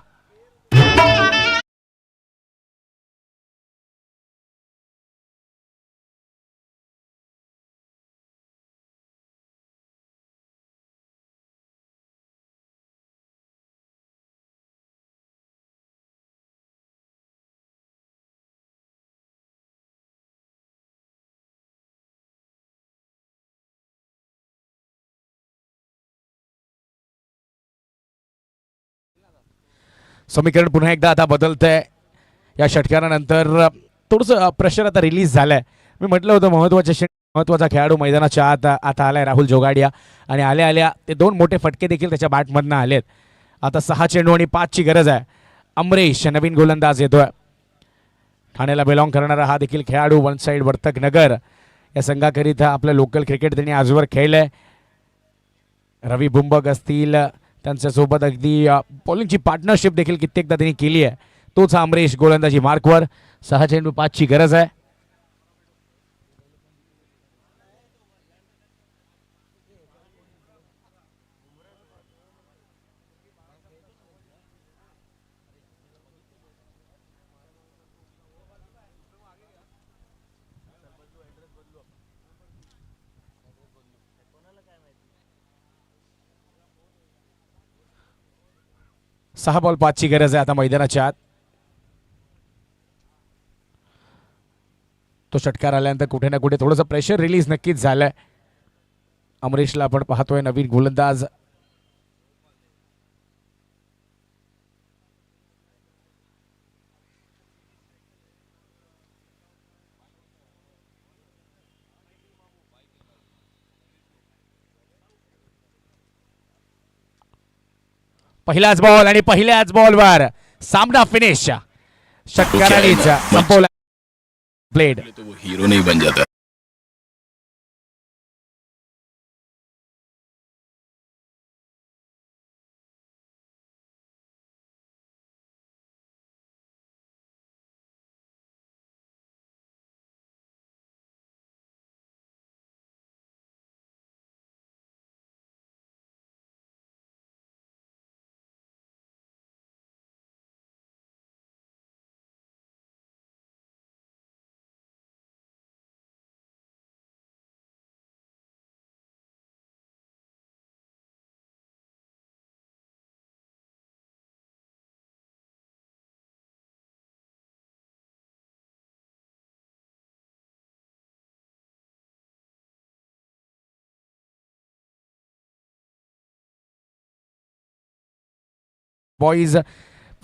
S2: समीकरण पुन्हा एकदा आता बदलतंय. या षटकारानंतर थोडंसं प्रेशर आता रिलीज झालंय. मी म्हटलं होतं महत्त्वाचा खेळाडू मैदानाच्या आत आता आलाय राहुल जोगाडिया आणि आल्या आल्या ते 2 मोठे फटके देखील त्याच्या बॅटमधनं आलेत. आता 6 चेंडू आणि 5ची गरज आहे. अमरेश नवीन गोलंदाज येतोय. ठाण्याला बिलॉंग करणारा हा देखील खेळाडू. वन साईड वर्तक नगर या संघाकरिता आपलं लोकल क्रिकेट त्यांनी आजवर खेळलंय. रवी बुंबक असतील त्यांच्यासोबत अगदी बॉलिंगची पार्टनरशिप देखील कित्येकदा त्यांनी केली आहे. तोच हा अमरेश गोलंदाजी मार्कवर. 6 चेंडू 5ची गरज आहे. 6 बॉल 5ची गरज आहे आता मैदानाच्या आत. तो षटकार आल्यानंतर कुठे ना कुठे थोडंसं प्रेशर रिलीज नक्कीच झालंय. अमरीशला आपण पाहतोय नवीन गोलंदाज. पहिलाच बॉल आणि पहिल्याच बॉलवर सामना फिनिश. षटकारानेच संपवला. प्लेड
S4: तो वो हीरो नहीं बन जाता.
S2: बॉईज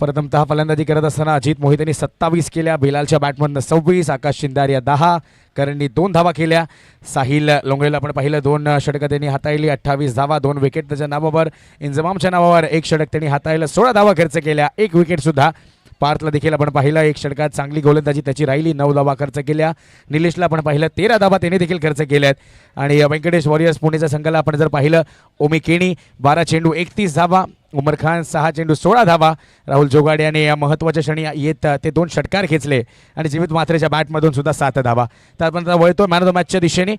S2: प्रथमतः फलंदाजी करत असताना अजित मोहित यांनी 27 केल्या. बिलालच्या बॅटमधनं 26. आकाश शिंदार 10. करणनी 2 धावा केल्या. साहिल लोंगळेला आपण पाहिलं 2 षटकं त्यांनी हाताळली. 28 धावा 2 विकेट त्याच्या नावावर. इंजमामच्या नावावर 1 षटक त्यांनी हाताळलं. 16 धावा खर्च केल्या. 1 विकेट सुद्धा. पार्थला देखील आपण पाहिलं 1 षटकात चांगली गोलंदाजी त्याची राहिली. 9 धावा खर्च केल्या. निलेशला आपण पाहिलं 13 धावा त्याने देखील खर्च केल्यात. आणि व्यंकटेश वॉरियर्स पुणेच्या संघाला आपण जर पाहिलं ओमी केणी 12 चेंडू 31 धावा. उमर खान 6 चेंडू 16 धावा. राहुल जोगाडे याने या महत्त्वाच्या क्षणी येत ते 2 षटकार खेचले आणि जीवित मात्रेच्या बॅटमधून सुद्धा 7 धावा. त्यापर्यंत वळतो मॅन ऑफ द मॅचच्या दिशेने.